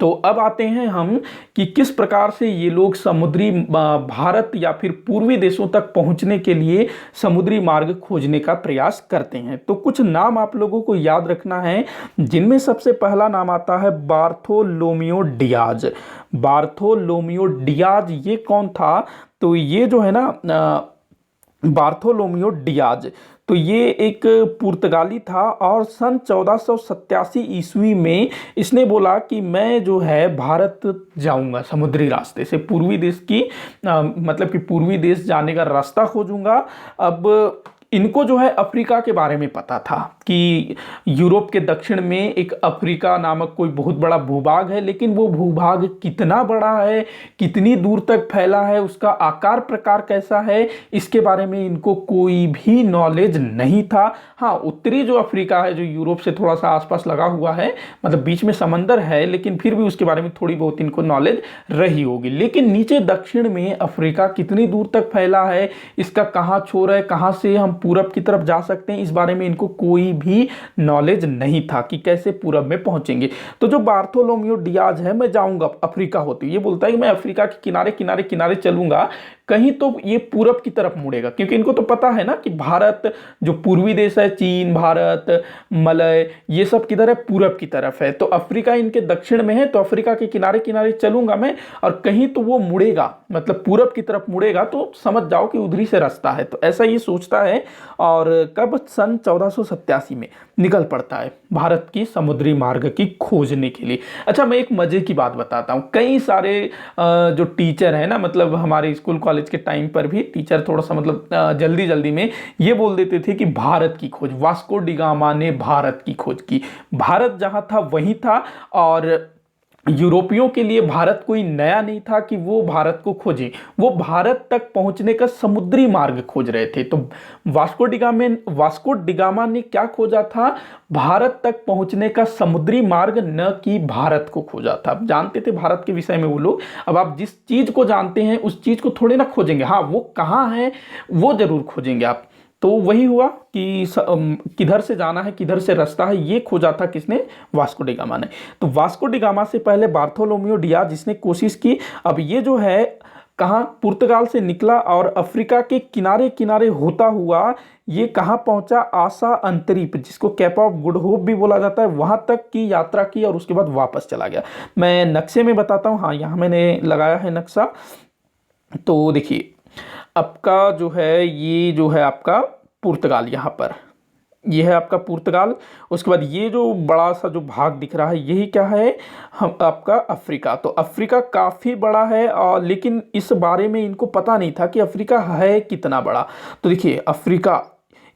तो अब आते हैं हम कि किस प्रकार से ये लोग समुद्री भारत या फिर पूर्वी देशों तक पहुंचने के लिए समुद्री मार्ग खोजने का प्रयास करते हैं। तो कुछ नाम आप लोगों को याद रखना है, जिनमें सबसे पहला नाम आता है बार्थोलोमियो डियाज। बार्थोलोमियो डियाज ये कौन था? तो ये जो है ना बार्थोलोमियो डियाज, तो ये एक पुर्तगाली था और सन 1487 ईस्वी में इसने बोला कि मैं जो है भारत जाऊंगा समुद्री रास्ते से, पूर्वी देश की मतलब कि पूर्वी देश जाने का रास्ता खोजूंगा। अब इनको जो है अफ्रीका के बारे में पता था कि यूरोप के दक्षिण में एक अफ्रीका नामक कोई बहुत बड़ा भूभाग है, लेकिन वो भूभाग कितना बड़ा है, कितनी दूर तक फैला है, उसका आकार प्रकार कैसा है, इसके बारे में इनको कोई भी नॉलेज नहीं था। हाँ, उत्तरी जो अफ्रीका है जो यूरोप से थोड़ा सा आसपास लगा हुआ है, मतलब बीच में समंदर है, लेकिन फिर भी उसके बारे में थोड़ी बहुत इनको नॉलेज रही होगी। लेकिन नीचे दक्षिण में अफ्रीका कितनी दूर तक फैला है, इसका कहाँ छोर है, कहाँ से हम पूरब की तरफ जा सकते हैं, इस बारे में इनको कोई भी नॉलेज नहीं था कि कैसे पूरब में पहुंचेंगे। तो जो बार्थोलोमियो डियाज है, मैं जाऊंगा अफ्रीका होती, ये बोलता है कि मैं अफ्रीका के किनारे किनारे किनारे चलूंगा, कहीं तो ये पूरब की तरफ मुड़ेगा, क्योंकि इनको तो पता है ना कि भारत जो पूर्वी देश है, चीन, भारत, मलय, ये सब किधर है? पूरब की तरफ है। तो अफ्रीका इनके दक्षिण में है, तो अफ्रीका के किनारे किनारे चलूंगा मैं, और कहीं तो वो मुड़ेगा, मतलब पूरब की तरफ मुड़ेगा, तो समझ जाओ कि उधरी से रास्ता है। तो ऐसा ये सोचता है, और कब? सन 1487 में निकल पड़ता है भारत की समुद्री मार्ग की खोजने के लिए। अच्छा, मैं एक मजे की बात बताता हूँ। कई सारे जो टीचर है ना, मतलब हमारे स्कूल कॉलेज के टाइम पर भी टीचर थोड़ा सा मतलब जल्दी जल्दी में ये बोल देते थे कि भारत की खोज, वास्को डी गामा ने भारत की खोज की। भारत जहां था वहीं था, और यूरोपियों के लिए भारत कोई नया नहीं था कि वो भारत को खोजें, वो भारत तक पहुंचने का समुद्री मार्ग खोज रहे थे। तो वास्को डिगामा ने क्या खोजा था? भारत तक पहुंचने का समुद्री मार्ग, न कि भारत को खोजा था। जानते थे भारत के विषय में वो लोग। अब आप जिस चीज को जानते हैं उस चीज को थोड़े ना खोजेंगे, हाँ वो कहाँ है वो जरूर खोजेंगे आप। तो वही हुआ कि किधर से जाना है, किधर से रास्ता है, ये खोजा था किसने? वास्को डी गामा ने। तो वास्को डी गामा से पहले बार्थोलोमियो डियाज जिसने कोशिश की। अब ये जो है कहाँ? पुर्तगाल से निकला और अफ्रीका के किनारे किनारे होता हुआ ये कहाँ पहुंचा? आशा अंतरीप, जिसको कैप ऑफ गुड होप भी बोला जाता है, वहां तक की यात्रा की और उसके बाद वापस चला गया। मैं नक्शे में बताता हूँ, हाँ यहाँ मैंने लगाया है नक्शा। तो देखिए आपका जो है ये जो है आपका पुर्तगाल यहाँ पर, ये है आपका पुर्तगाल। उसके बाद ये जो बड़ा सा जो भाग दिख रहा है यही क्या है, हम आपका अफ्रीका। तो अफ्रीका काफ़ी बड़ा है और लेकिन इस बारे में इनको पता नहीं था कि अफ्रीका है कितना बड़ा। तो देखिए अफ्रीका,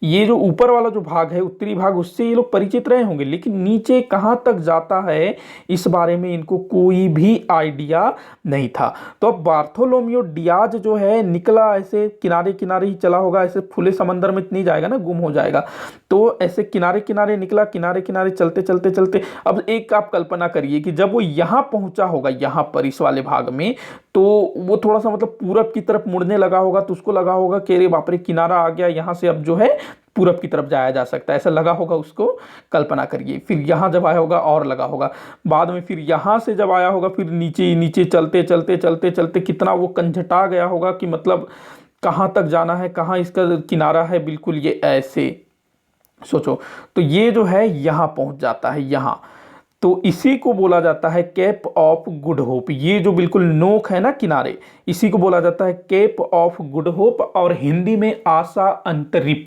ये जो ऊपर वाला जो भाग है उत्तरी भाग, उससे ये लोग परिचित रहे होंगे, लेकिन नीचे कहाँ तक जाता है इस बारे में इनको कोई भी आइडिया नहीं था। तो अब बार्थोलोमियो डियाज जो है निकला ऐसे किनारे किनारे ही चला होगा, ऐसे खुले समंदर में नहीं जाएगा ना, गुम हो जाएगा। तो ऐसे किनारे किनारे निकला, किनारे किनारे चलते चलते चलते, अब एक आप कल्पना करिए कि जब वो यहाँ पहुंचा होगा, यहाँ पर इस वाले भाग में, तो वो थोड़ा सा मतलब पूरब की तरफ मुड़ने लगा होगा, तो उसको लगा होगा कि अरे बाप रे किनारा आ गया, यहाँ से अब जो है पूरब की तरफ जाया जा सकता है, ऐसा लगा होगा उसको, कल्पना करिए। फिर यहाँ जब आया होगा और लगा होगा, बाद में फिर यहाँ से जब आया होगा, फिर नीचे नीचे चलते चलते चलते चलते कितना वो कंझटा गया होगा कि मतलब कहाँ तक जाना है, कहाँ इसका किनारा है, बिल्कुल ये ऐसे सोचो। तो ये जो है यहाँ पहुँच जाता है यहाँ, तो इसी को बोला जाता है केप ऑफ गुड होप। ये जो बिल्कुल नोक है ना किनारे, इसी को बोला जाता है केप ऑफ गुड होप, और हिंदी में आशा अंतरिप।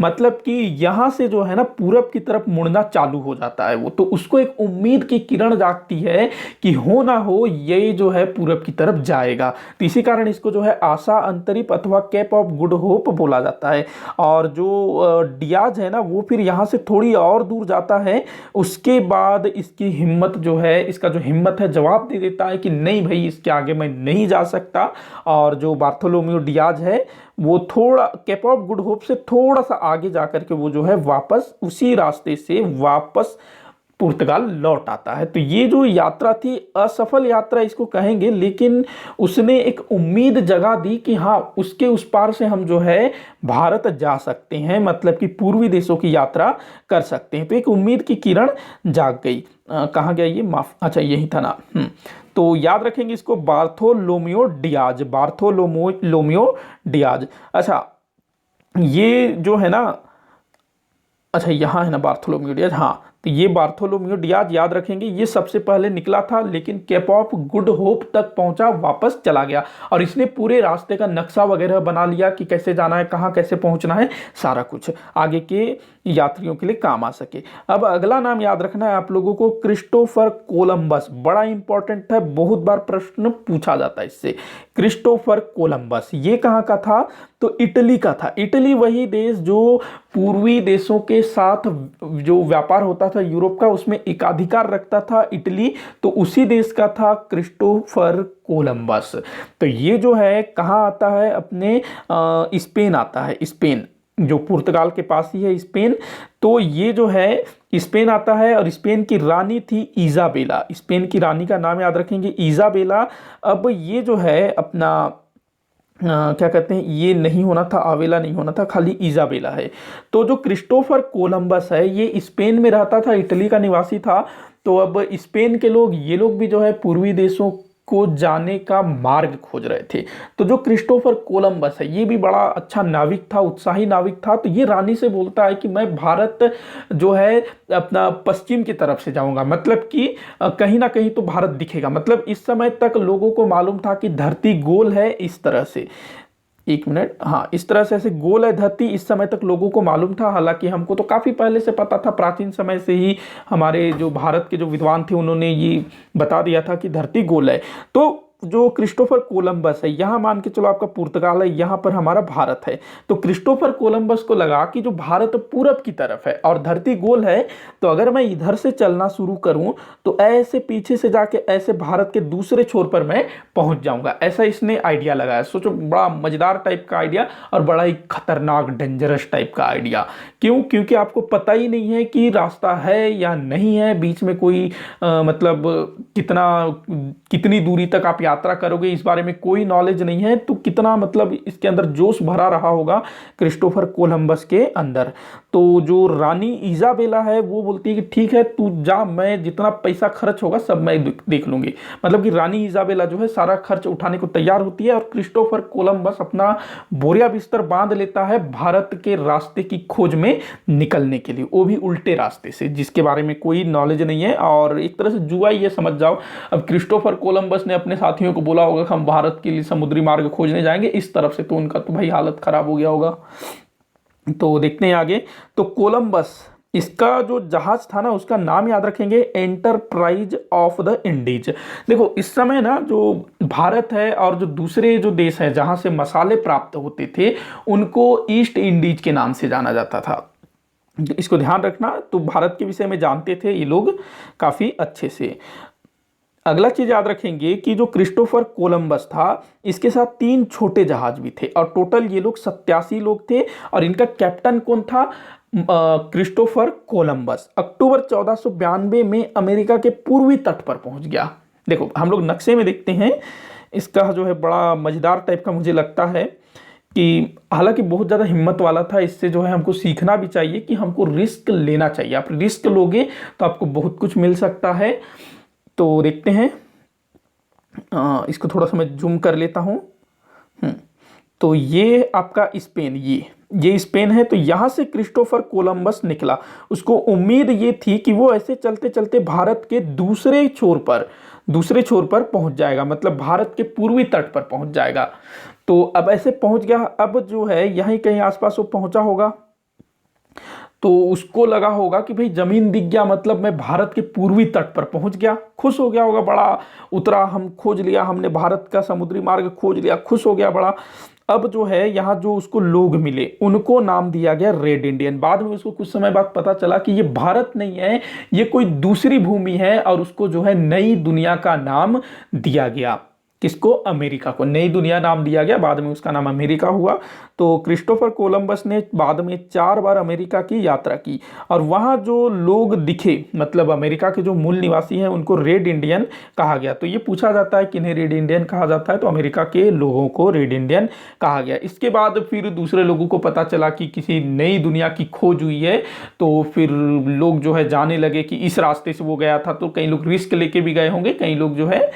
मतलब कि यहाँ से जो है ना पूरब की तरफ मुड़ना चालू हो जाता है वो, तो उसको एक उम्मीद की किरण जागती है कि हो ना हो ये जो है पूरब की तरफ जाएगा। तो इसी कारण इसको जो है आशा अंतरिप अथवा केप ऑफ गुड होप बोला जाता है। और जो डियाज है ना वो फिर यहाँ से थोड़ी और दूर जाता है, उसके बाद इसकी हिम्मत जो है, इसका जो हिम्मत है जवाब दे देता है कि नहीं भाई इसके आगे मैं नहीं जा सकता। और जो बार्थोलोमियो डियाज है वो थोड़ा केप ऑफ गुड होप से थोड़ा सा आगे जाकर के वो जो है वापस उसी रास्ते से वापस पुर्तगाल लौट आता है। तो ये जो यात्रा थी असफल यात्रा इसको कहेंगे, लेकिन उसने एक उम्मीद जगा दी कि हाँ उसके उस पार से हम जो है भारत जा सकते हैं, मतलब कि पूर्वी देशों की यात्रा कर सकते हैं। तो एक उम्मीद की किरण जाग गई। कहाँ गया ये, माफ, अच्छा यही था ना। तो याद रखेंगे इसको, बार्थोलोमियो डियाज, बार्थोलोमियो डियाज। अच्छा ये जो है ना, अच्छा यहाँ है ना बार्थोलोमियो डियाज, हाँ। तो ये बार्थोलोमियो डियाज याद रखेंगे, ये सबसे पहले निकला था, लेकिन केप ऑफ गुड होप तक पहुंचा, वापस चला गया, और इसने पूरे रास्ते का नक्शा वगैरह बना लिया कि कैसे जाना है, कहाँ कैसे पहुंचना है, सारा कुछ आगे के यात्रियों के लिए काम आ सके। अब अगला नाम याद रखना है आप लोगों को, क्रिस्टोफर कोलंबस। बड़ा इंपॉर्टेंट है, बहुत बार प्रश्न पूछा जाता है इससे। क्रिस्टोफर कोलंबस ये कहाँ का था, तो इटली का था। इटली वही देश जो पूर्वी देशों के साथ जो व्यापार होता था यूरोप का, उसमें एकाधिकार रखता था इटली, तो उसी देश का था क्रिस्टोफर कोलंबस। तो ये जो है कहाँ आता है, अपने स्पेन आता है, स्पेन जो पुर्तगाल के पास ही है स्पेन। तो ये जो है स्पेन आता है, और स्पेन की रानी थी इजाबेला। स्पेन की रानी का नाम याद रखेंगे, इजाबेला। अब ये जो है अपना क्या कहते हैं, ये नहीं होना था, आवेला नहीं होना था, खाली इजाबेला है। तो जो क्रिस्टोफर कोलंबस है ये स्पेन में रहता था, इटली का निवासी था। तो अब स्पेन के लोग, ये लोग भी जो है पूर्वी देशों को जाने का मार्ग खोज रहे थे। तो जो क्रिस्टोफर कोलंबस है ये भी बड़ा अच्छा नाविक था, उत्साही नाविक था। तो ये रानी से बोलता है कि मैं भारत जो है अपना पश्चिम की तरफ से जाऊंगा, मतलब कि कहीं ना कहीं तो भारत दिखेगा। मतलब इस समय तक लोगों को मालूम था कि धरती गोल है, इस तरह से, एक मिनट, हाँ इस तरह से ऐसे गोल है धरती, इस समय तक लोगों को मालूम था। हालांकि हमको तो काफ़ी पहले से पता था, प्राचीन समय से ही हमारे जो भारत के जो विद्वान थे उन्होंने ये बता दिया था कि धरती गोल है। तो जो क्रिस्टोफर कोलंबस है, यहाँ मान के चलो आपका पुर्तगाल है, यहाँ पर हमारा भारत है। तो क्रिस्टोफर कोलंबस को लगा कि जो भारत पूरब की तरफ है और धरती गोल है, तो अगर मैं इधर से चलना शुरू करूं तो ऐसे पीछे से जाके ऐसे भारत के दूसरे छोर पर मैं पहुंच जाऊंगा। ऐसा इसने आइडिया लगाया। सोचो बड़ा मजेदार टाइप का आइडिया और बड़ा ही खतरनाक डेंजरस टाइप का आइडिया। क्यों? क्योंकि आपको पता ही नहीं है कि रास्ता है या नहीं है, बीच में कोई मतलब कितनी दूरी तक आप यात्रा करोगे, इस बारे में कोई नॉलेज नहीं है। तो कितना मतलब इसके अंदर जोश भरा रहा होगा क्रिस्टोफर कोलंबस के अंदर। तो जो रानी इजाबेला है वो बोलती है कि ठीक है तू जा, मैं जितना पैसा खर्च होगा सब मैं देख लूंगी। मतलब कि रानी इजाबेला जो है सारा खर्च उठाने को तैयार होती है, और क्रिस्टोफर कोलंबस अपना बोरिया बिस्तर बांध लेता है भारत के रास्ते की खोज में निकलने के लिए, वो भी उल्टे रास्ते से, जिसके बारे में कोई नॉलेज नहीं है। और एक तरह से जुआ ये समझ जाओ। अब क्रिस्टोफर कोलंबस ने अपने साथियों को बोला होगा कि हम भारत के लिए समुद्री मार्ग खोजने जाएंगे इस तरफ से, तो उनका तो भाई हालत खराब हो गया होगा। तो देखते हैं आगे। तो कोलंबस, इसका जो जहाज था ना उसका नाम याद रखेंगे, एंटरप्राइज ऑफ द इंडीज। देखो इस समय ना जो भारत है और जो दूसरे जो देश हैं जहां से मसाले प्राप्त होते थे उनको ईस्ट इंडीज के नाम से जाना जाता था। इसको ध्यान रखना। तो भारत के विषय में जानते थे ये लोग काफी अच्छे से। अगला चीज याद रखेंगे कि जो क्रिस्टोफर कोलंबस था इसके साथ 3 छोटे जहाज भी थे और टोटल ये लोग 87 लोग थे। और इनका कैप्टन कौन था? क्रिस्टोफर कोलंबस अक्टूबर 1492 में अमेरिका के पूर्वी तट पर पहुंच गया। देखो हम लोग नक्शे में देखते हैं, इसका जो है बड़ा मजेदार टाइप का मुझे लगता है कि हालांकि बहुत ज़्यादा हिम्मत वाला था। इससे जो है हमको सीखना भी चाहिए कि हमको रिस्क लेना चाहिए। आप रिस्क लोगे तो आपको बहुत कुछ मिल सकता है। तो देखते हैं, इसको थोड़ा सा मैं जूम कर लेता हूँ। तो ये आपका स्पेन, ये स्पेन है। तो यहाँ से क्रिस्टोफर कोलंबस निकला। उसको उम्मीद ये थी कि वो ऐसे चलते चलते भारत के दूसरे छोर पर पहुंच जाएगा, मतलब भारत के पूर्वी तट पर पहुंच जाएगा। तो अब ऐसे पहुंच गया। अब जो है यहीं कहीं आसपास वो पहुंचा होगा। तो उसको लगा होगा कि भाई जमीन दिख गया, मतलब मैं भारत के पूर्वी तट पर पहुंच गया। खुश हो गया होगा बड़ा, उतरा, हम खोज लिया, हमने भारत का समुद्री मार्ग खोज लिया, खुश हो गया बड़ा। अब जो है यहाँ जो उसको लोग मिले उनको नाम दिया गया रेड इंडियन। बाद में उसको कुछ समय बाद पता चला कि ये भारत नहीं है, ये कोई दूसरी भूमि है, और उसको जो है नई दुनिया का नाम दिया गया। किसको? अमेरिका को नई दुनिया नाम दिया गया। बाद में उसका नाम अमेरिका हुआ। तो क्रिस्टोफर कोलंबस ने बाद में 4 बार अमेरिका की यात्रा की और वहाँ जो लोग दिखे, मतलब अमेरिका के जो मूल निवासी हैं, उनको रेड इंडियन कहा गया। तो ये पूछा जाता है किन्हें रेड इंडियन कहा जाता है, तो अमेरिका के लोगों को रेड इंडियन कहा गया। इसके बाद फिर दूसरे लोगों को पता चला कि किसी नई दुनिया की खोज हुई है, तो फिर लोग जो है जाने लगे कि इस रास्ते से वो गया था। तो कई लोग रिस्क लेके भी गए होंगे, कई लोग जो है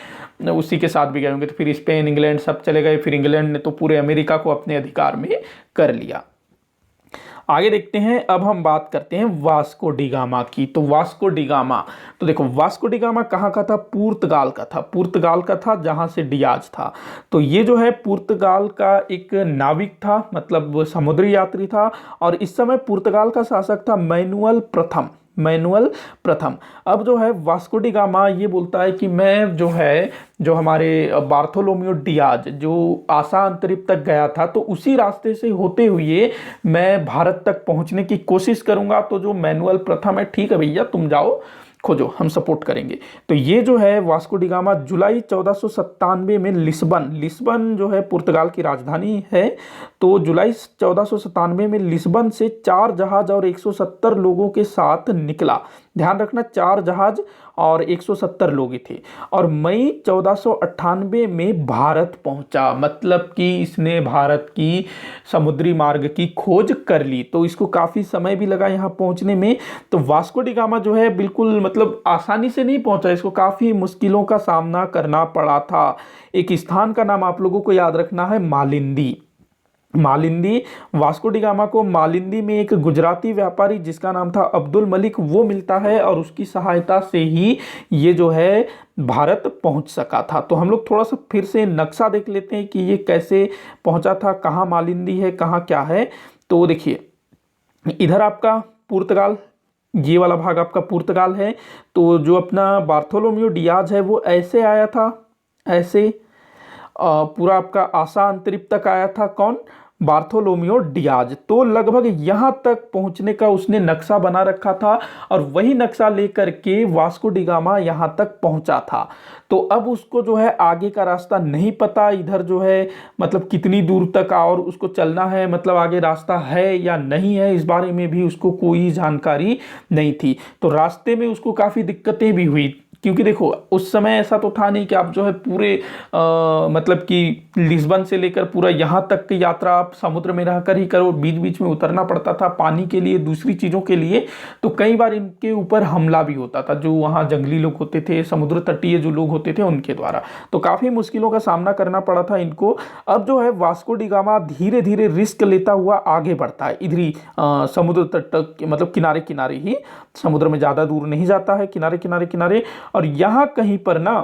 उसी के साथ भी गए होंगे। तो फिर स्पेन, इंग्लैंड सब चले गए। फिर इंग्लैंड ने तो पूरे अमेरिका को अपने अधिकार में कर लिया। आगे देखते हैं। अब हम बात करते हैं वास्को डी गामा की। तो वास्को डी गामा, तो देखो वास्को डी गामा कहाँ का था? पुर्तगाल का था। पुर्तगाल का था जहां से डियाज था। तो ये जो है पुर्तगाल का एक नाविक था, मतलब समुद्री यात्री था। और इस समय पुर्तगाल का शासक था मैनुअल प्रथम। अब जो है वास्को डी गामा ये बोलता है कि मैं जो हमारे बार्थोलोमियो डियाज जो आसा अंतरिक्ष तक गया था, तो उसी रास्ते से होते हुए मैं भारत तक पहुंचने की कोशिश करूंगा। तो जो मैनुअल प्रथम है, ठीक है भैया तुम जाओ खोजो, हम सपोर्ट करेंगे। तो ये जो है वास्को डी गामा जुलाई 1497 में लिस्बन जो है पुर्तगाल की राजधानी है। तो जुलाई 1497 में लिस्बन से 4 जहाज और 170 लोगों के साथ निकला। ध्यान रखना 4 जहाज और 170 लोग थे। और मई 1498 में भारत पहुंचा, मतलब कि इसने भारत की समुद्री मार्ग की खोज कर ली। तो इसको काफी समय भी लगा यहाँ पहुंचने में। तो वास्को डी गामा जो है बिल्कुल मतलब आसानी से नहीं पहुंचा, इसको काफी मुश्किलों का सामना करना पड़ा था। एक स्थान का नाम आप लोगों को याद रखना है, मालिंदी। वास्को डी गामा को मालिंदी में एक गुजराती व्यापारी जिसका नाम था अब्दुल मलिक, वो मिलता है और उसकी सहायता से ही ये जो है भारत पहुंच सका था। तो हम लोग थोड़ा सा फिर से नक्शा देख लेते हैं कि ये कैसे पहुंचा था, कहाँ मालिंदी है, कहाँ क्या है। तो देखिए इधर आपका पुर्तगाल, ये वाला भाग आपका पुर्तगाल है। तो जो अपना बार्थोलोमियो डियाज है वो ऐसे आया था, ऐसे पूरा आपका आसा अंतरिक्ष तक आया था। कौन? Bartolomeu Diaz. तो लगभग यहां तक पहुंचने का उसने नक्शा बना रखा था और वही नक्शा लेकर के वास्को डी गामा यहां तक पहुंचा था। तो अब उसको जो है आगे का रास्ता नहीं पता, इधर जो है मतलब कितनी दूर तक और उसको चलना है, मतलब आगे रास्ता है या नहीं है, इस बारे में भी उसको कोई जानकारी नहीं थी। तो रास्ते में उसको काफ़ी दिक्कतें भी हुई, क्योंकि देखो उस समय ऐसा तो था नहीं कि आप जो है पूरे मतलब कि लिस्बन से लेकर पूरा यहाँ तक की यात्रा आप समुद्र में रहकर ही करो, बीच बीच में उतरना पड़ता था पानी के लिए, दूसरी चीज़ों के लिए। तो कई बार इनके ऊपर हमला भी होता था, जो वहाँ जंगली लोग होते थे, समुद्र तटीय जो लोग होते थे उनके द्वारा। तो काफ़ी मुश्किलों का सामना करना पड़ा था इनको। अब जो है वास्को डी गामा धीरे धीरे रिस्क लेता हुआ आगे बढ़ता है, इधर ही समुद्र तट मतलब किनारे किनारे ही, समुद्र में ज़्यादा दूर नहीं जाता है, किनारे किनारे। और यहाँ कहीं पर ना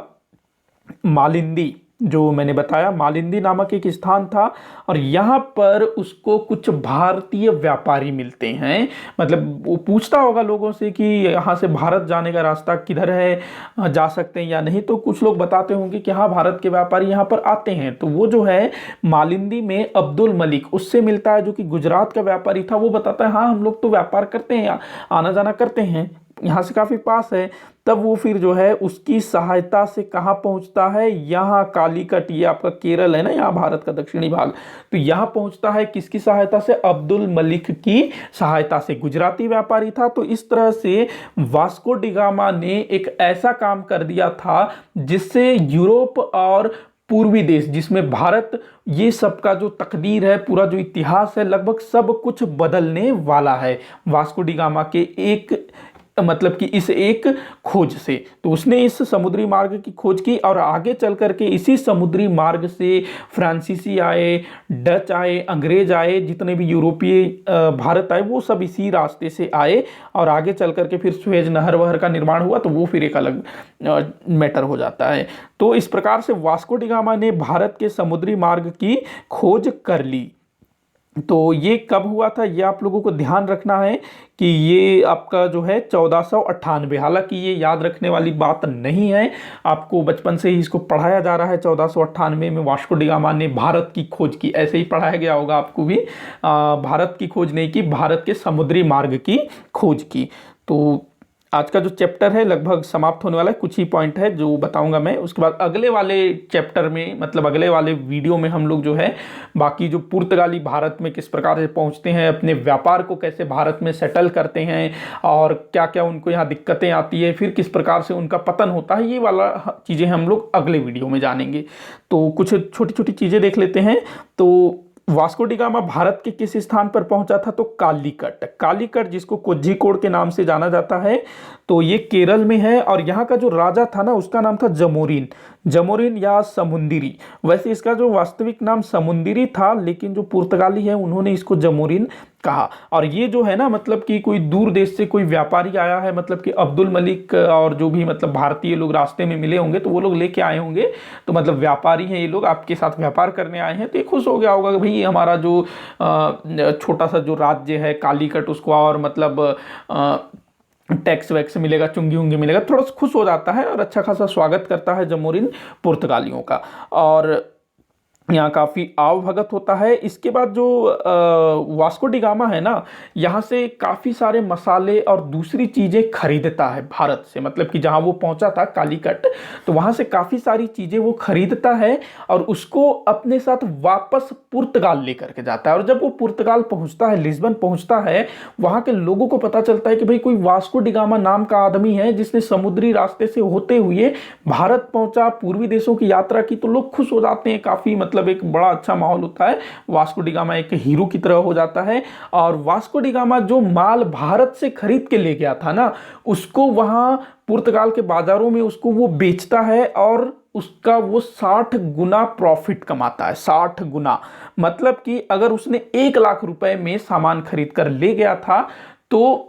मालिंदी, जो मैंने बताया मालिंदी नामक एक स्थान था, और यहाँ पर उसको कुछ भारतीय व्यापारी मिलते हैं। मतलब वो पूछता होगा लोगों से कि यहाँ से भारत जाने का रास्ता किधर है, जा सकते हैं या नहीं, तो कुछ लोग बताते होंगे कि हाँ भारत के व्यापारी यहाँ पर आते हैं। तो वो जो है मालिंदी में अब्दुल मलिक उससे मिलता है, जो कि गुजरात का व्यापारी था। वो बताता है हाँ हम लोग तो व्यापार करते हैं, आना जाना करते हैं, यहाँ से काफ़ी पास है। तब वो फिर जो है उसकी सहायता से कहाँ पहुँचता है, यहाँ कालीकट, ये आपका केरल है ना, यहाँ भारत का दक्षिणी भाग, तो यहाँ पहुँचता है किसकी सहायता से, अब्दुल मलिक की सहायता से। गुजराती व्यापारी था। तो इस तरह से वास्को डी गामा ने एक ऐसा काम कर दिया था जिससे यूरोप और पूर्वी देश, जिसमें भारत, ये सबका जो तकदीर है, पूरा जो इतिहास है, लगभग सब कुछ बदलने वाला है वास्को डी गामा के एक, मतलब कि इस एक खोज से। तो उसने इस समुद्री मार्ग की खोज की, और आगे चल करके इसी समुद्री मार्ग से फ्रांसीसी आए, डच आए, अंग्रेज आए, जितने भी यूरोपीय भारत आए वो सब इसी रास्ते से आए, और आगे चल करके फिर सुएज नहर वहर का निर्माण हुआ, तो वो फिर एक अलग मैटर हो जाता है। तो इस प्रकार से वास्को डी गामा ने भारत के समुद्री मार्ग की खोज कर ली। तो ये कब हुआ था, ये आप लोगों को ध्यान रखना है कि ये आपका जो है 1498, हालांकि ये याद रखने वाली बात नहीं है, आपको बचपन से ही इसको पढ़ाया जा रहा है। 1498 में वास्को डी गामा ने भारत की खोज की, ऐसे ही पढ़ाया गया होगा आपको भी। भारत की खोज नहीं की, भारत के समुद्री मार्ग की खोज की। तो आज का जो चैप्टर है लगभग समाप्त होने वाला है, कुछ ही पॉइंट है जो बताऊंगा मैं। उसके बाद अगले वाले चैप्टर में, मतलब अगले वाले वीडियो में हम लोग जो है बाकी जो पुर्तगाली भारत में किस प्रकार से पहुंचते हैं, अपने व्यापार को कैसे भारत में सेटल करते हैं, और क्या क्या उनको यहाँ दिक्कतें आती है, फिर किस प्रकार से उनका पतन होता है, ये वाला चीज़ें हम लोग अगले वीडियो में जानेंगे। तो कुछ छोटी छोटी चीज़ें देख लेते हैं। तो वास्को डी गामा भारत के किस स्थान पर पहुंचा था, तो कालीकट। कालीकट जिसको कोझिकोड के नाम से जाना जाता है, तो ये केरल में है। और यहाँ का जो राजा था ना, उसका नाम था जमोरिन, जमोरिन या समुंदरी। वैसे इसका जो वास्तविक नाम समुंदरी था, लेकिन जो पुर्तगाली है उन्होंने इसको जमोरिन कहा। और ये जो है ना, मतलब कि कोई दूर देश से कोई व्यापारी आया है, मतलब कि अब्दुल मलिक और जो भी मतलब भारतीय लोग रास्ते में मिले होंगे, तो वो लोग लेके आए होंगे, तो मतलब व्यापारी हैं ये लोग, आपके साथ व्यापार करने आए हैं। तो ये खुश हो गया होगा कि भाई हमारा जो छोटा सा जो राज्य है कालीकट, उसको और मतलब टैक्स वैक्स मिलेगा, चुंगी उंगी मिलेगा, थोड़ा सा खुश हो जाता है और अच्छा खासा स्वागत करता है जमोरिन पुर्तगालियों का। और यहाँ काफ़ी आवभगत होता है। इसके बाद जो वास्को डी गामा है ना, यहाँ से काफ़ी सारे मसाले और दूसरी चीज़ें खरीदता है भारत से, मतलब कि जहाँ वो पहुँचा था कालीकट, तो वहाँ से काफ़ी सारी चीज़ें वो खरीदता है और उसको अपने साथ वापस पुर्तगाल लेकर के जाता है। और जब वो पुर्तगाल पहुँचता है, लिस्बन पहुँचता है, वहाँ के लोगों को पता चलता है कि भाई कोई वास्को डी गामा नाम का आदमी है जिसने समुद्री रास्ते से होते हुए भारत पहुँचा, पूर्वी देशों की यात्रा की। तो लोग खुश हो जाते हैं काफ़ी, मतलब एक बड़ा अच्छा माहौल होता है। वास्को डी गामा एक हीरो की तरह हो जाता है। और वास्को डी गामा जो माल भारत से खरीद के ले गया था ना, उसको वहां पुर्तगाल के बाजारों में उसको वो बेचता है, और उसका वो 60 गुना प्रॉफिट कमाता है। 60 गुना, मतलब कि अगर उसने 1 लाख रुपए में सामान खरीद कर ले गया था, तो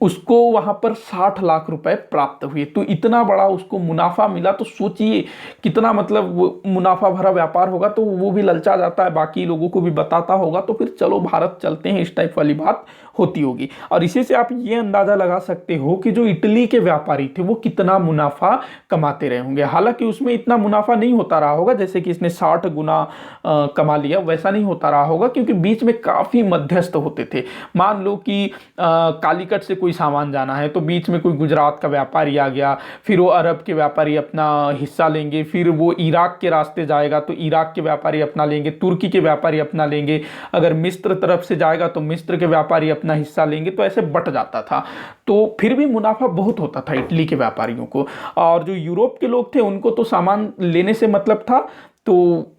उसको वहां पर 60 लाख रुपए प्राप्त हुए। तो इतना बड़ा उसको मुनाफा मिला। तो सोचिए कितना मतलब मुनाफा भरा व्यापार होगा। तो वो भी ललचा जाता है, बाकी लोगों को भी बताता होगा, तो फिर चलो भारत चलते हैं, इस टाइप वाली बात होती होगी। और इसी से आप ये अंदाजा लगा सकते हो कि जो इटली के व्यापारी थे वो कितना मुनाफा कमाते रहे होंगे। हालांकि उसमें इतना मुनाफा नहीं होता रहा होगा जैसे कि इसने 60 गुना कमा लिया, वैसा नहीं होता रहा होगा, क्योंकि बीच में काफी मध्यस्थ होते थे। मान लो कि कालीकट से कोई सामान जाना है, तो बीच में कोई गुजरात का व्यापारी आ गया, फिर वो अरब के व्यापारी अपना हिस्सा लेंगे, फिर वो इराक के रास्ते जाएगा तो इराक के व्यापारी अपना लेंगे, तुर्की के व्यापारी अपना लेंगे, अगर मिस्र तरफ से जाएगा तो मिस्र के व्यापारी अपना हिस्सा लेंगे। तो ऐसे बट जाता था। तो फिर भी मुनाफा बहुत होता था इटली के व्यापारियों को। और जो यूरोप के लोग थे उनको तो सामान लेने से मतलब था, तो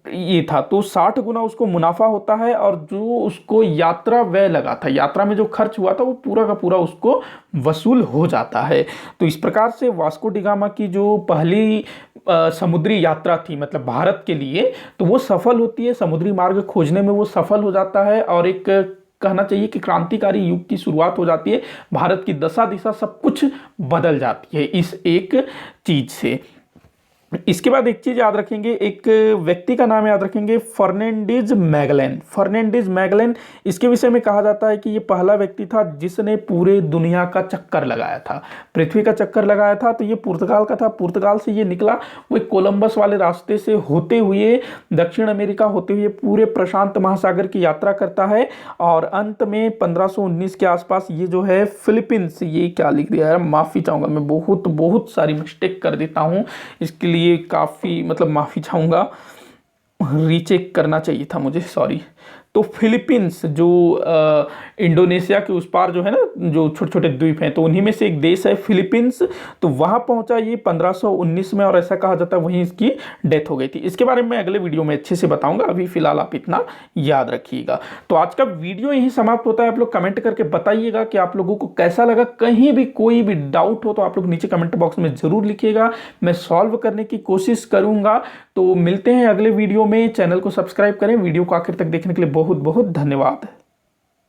ये था। तो 60 गुना उसको मुनाफा होता है। और जो उसको यात्रा व्यय लगा था, यात्रा में जो खर्च हुआ था, वो पूरा का पूरा उसको वसूल हो जाता है। तो इस प्रकार से वास्को डी गामा की जो पहली समुद्री यात्रा थी, मतलब भारत के लिए, तो वो सफल होती है। समुद्री मार्ग खोजने में वो सफल हो जाता है, और एक कहना चाहिए कि क्रांतिकारी युग की शुरुआत हो जाती है। भारत की दशा दिशा सब कुछ बदल जाती है इस एक चीज से। इसके बाद एक चीज याद रखेंगे, एक व्यक्ति का नाम याद रखेंगे, फर्नांडीज मैगेलन। फर्नांडीज मैगेलन, इसके विषय में कहा जाता है कि ये पहला व्यक्ति था जिसने पूरे दुनिया का चक्कर लगाया था, पृथ्वी का चक्कर लगाया था। तो ये पुर्तगाल का था, पुर्तगाल से ये निकला, वो कोलंबस वाले रास्ते से होते हुए दक्षिण अमेरिका होते हुए पूरे प्रशांत महासागर की यात्रा करता है और अंत में 1519 के आसपास ये जो है फिलीपींस, ये क्या लिख दिया है, माफ़ी चाहूँगा, मैं बहुत बहुत सारी मिस्टेक कर देता हूँ, इसके लिए काफ़ी मतलब माफ़ी चाहूँगा, रीचेक करना चाहिए था मुझे, सॉरी। तो फिलीपींस जो इंडोनेशिया के उस पार जो है ना, जो छोटे छोटे द्वीप हैं, तो उन्हीं में से एक देश है फिलीपींस। तो वहाँ पहुँचा ये 1519 में और ऐसा कहा जाता है वहीं इसकी डेथ हो गई थी। इसके बारे में मैं अगले वीडियो में अच्छे से बताऊंगा, अभी फिलहाल आप इतना याद रखिएगा। तो आज का वीडियो यहीं समाप्त होता है। आप लोग कमेंट करके बताइएगा कि आप लोगों को कैसा लगा। कहीं भी कोई भी डाउट हो तो आप लोग नीचे कमेंट बॉक्स में ज़रूर लिखिएगा, मैं सॉल्व करने की कोशिश करूँगा। तो मिलते हैं अगले वीडियो में, चैनल को सब्सक्राइब करें। वीडियो को आखिर तक देखने के लिए बहुत बहुत धन्यवाद।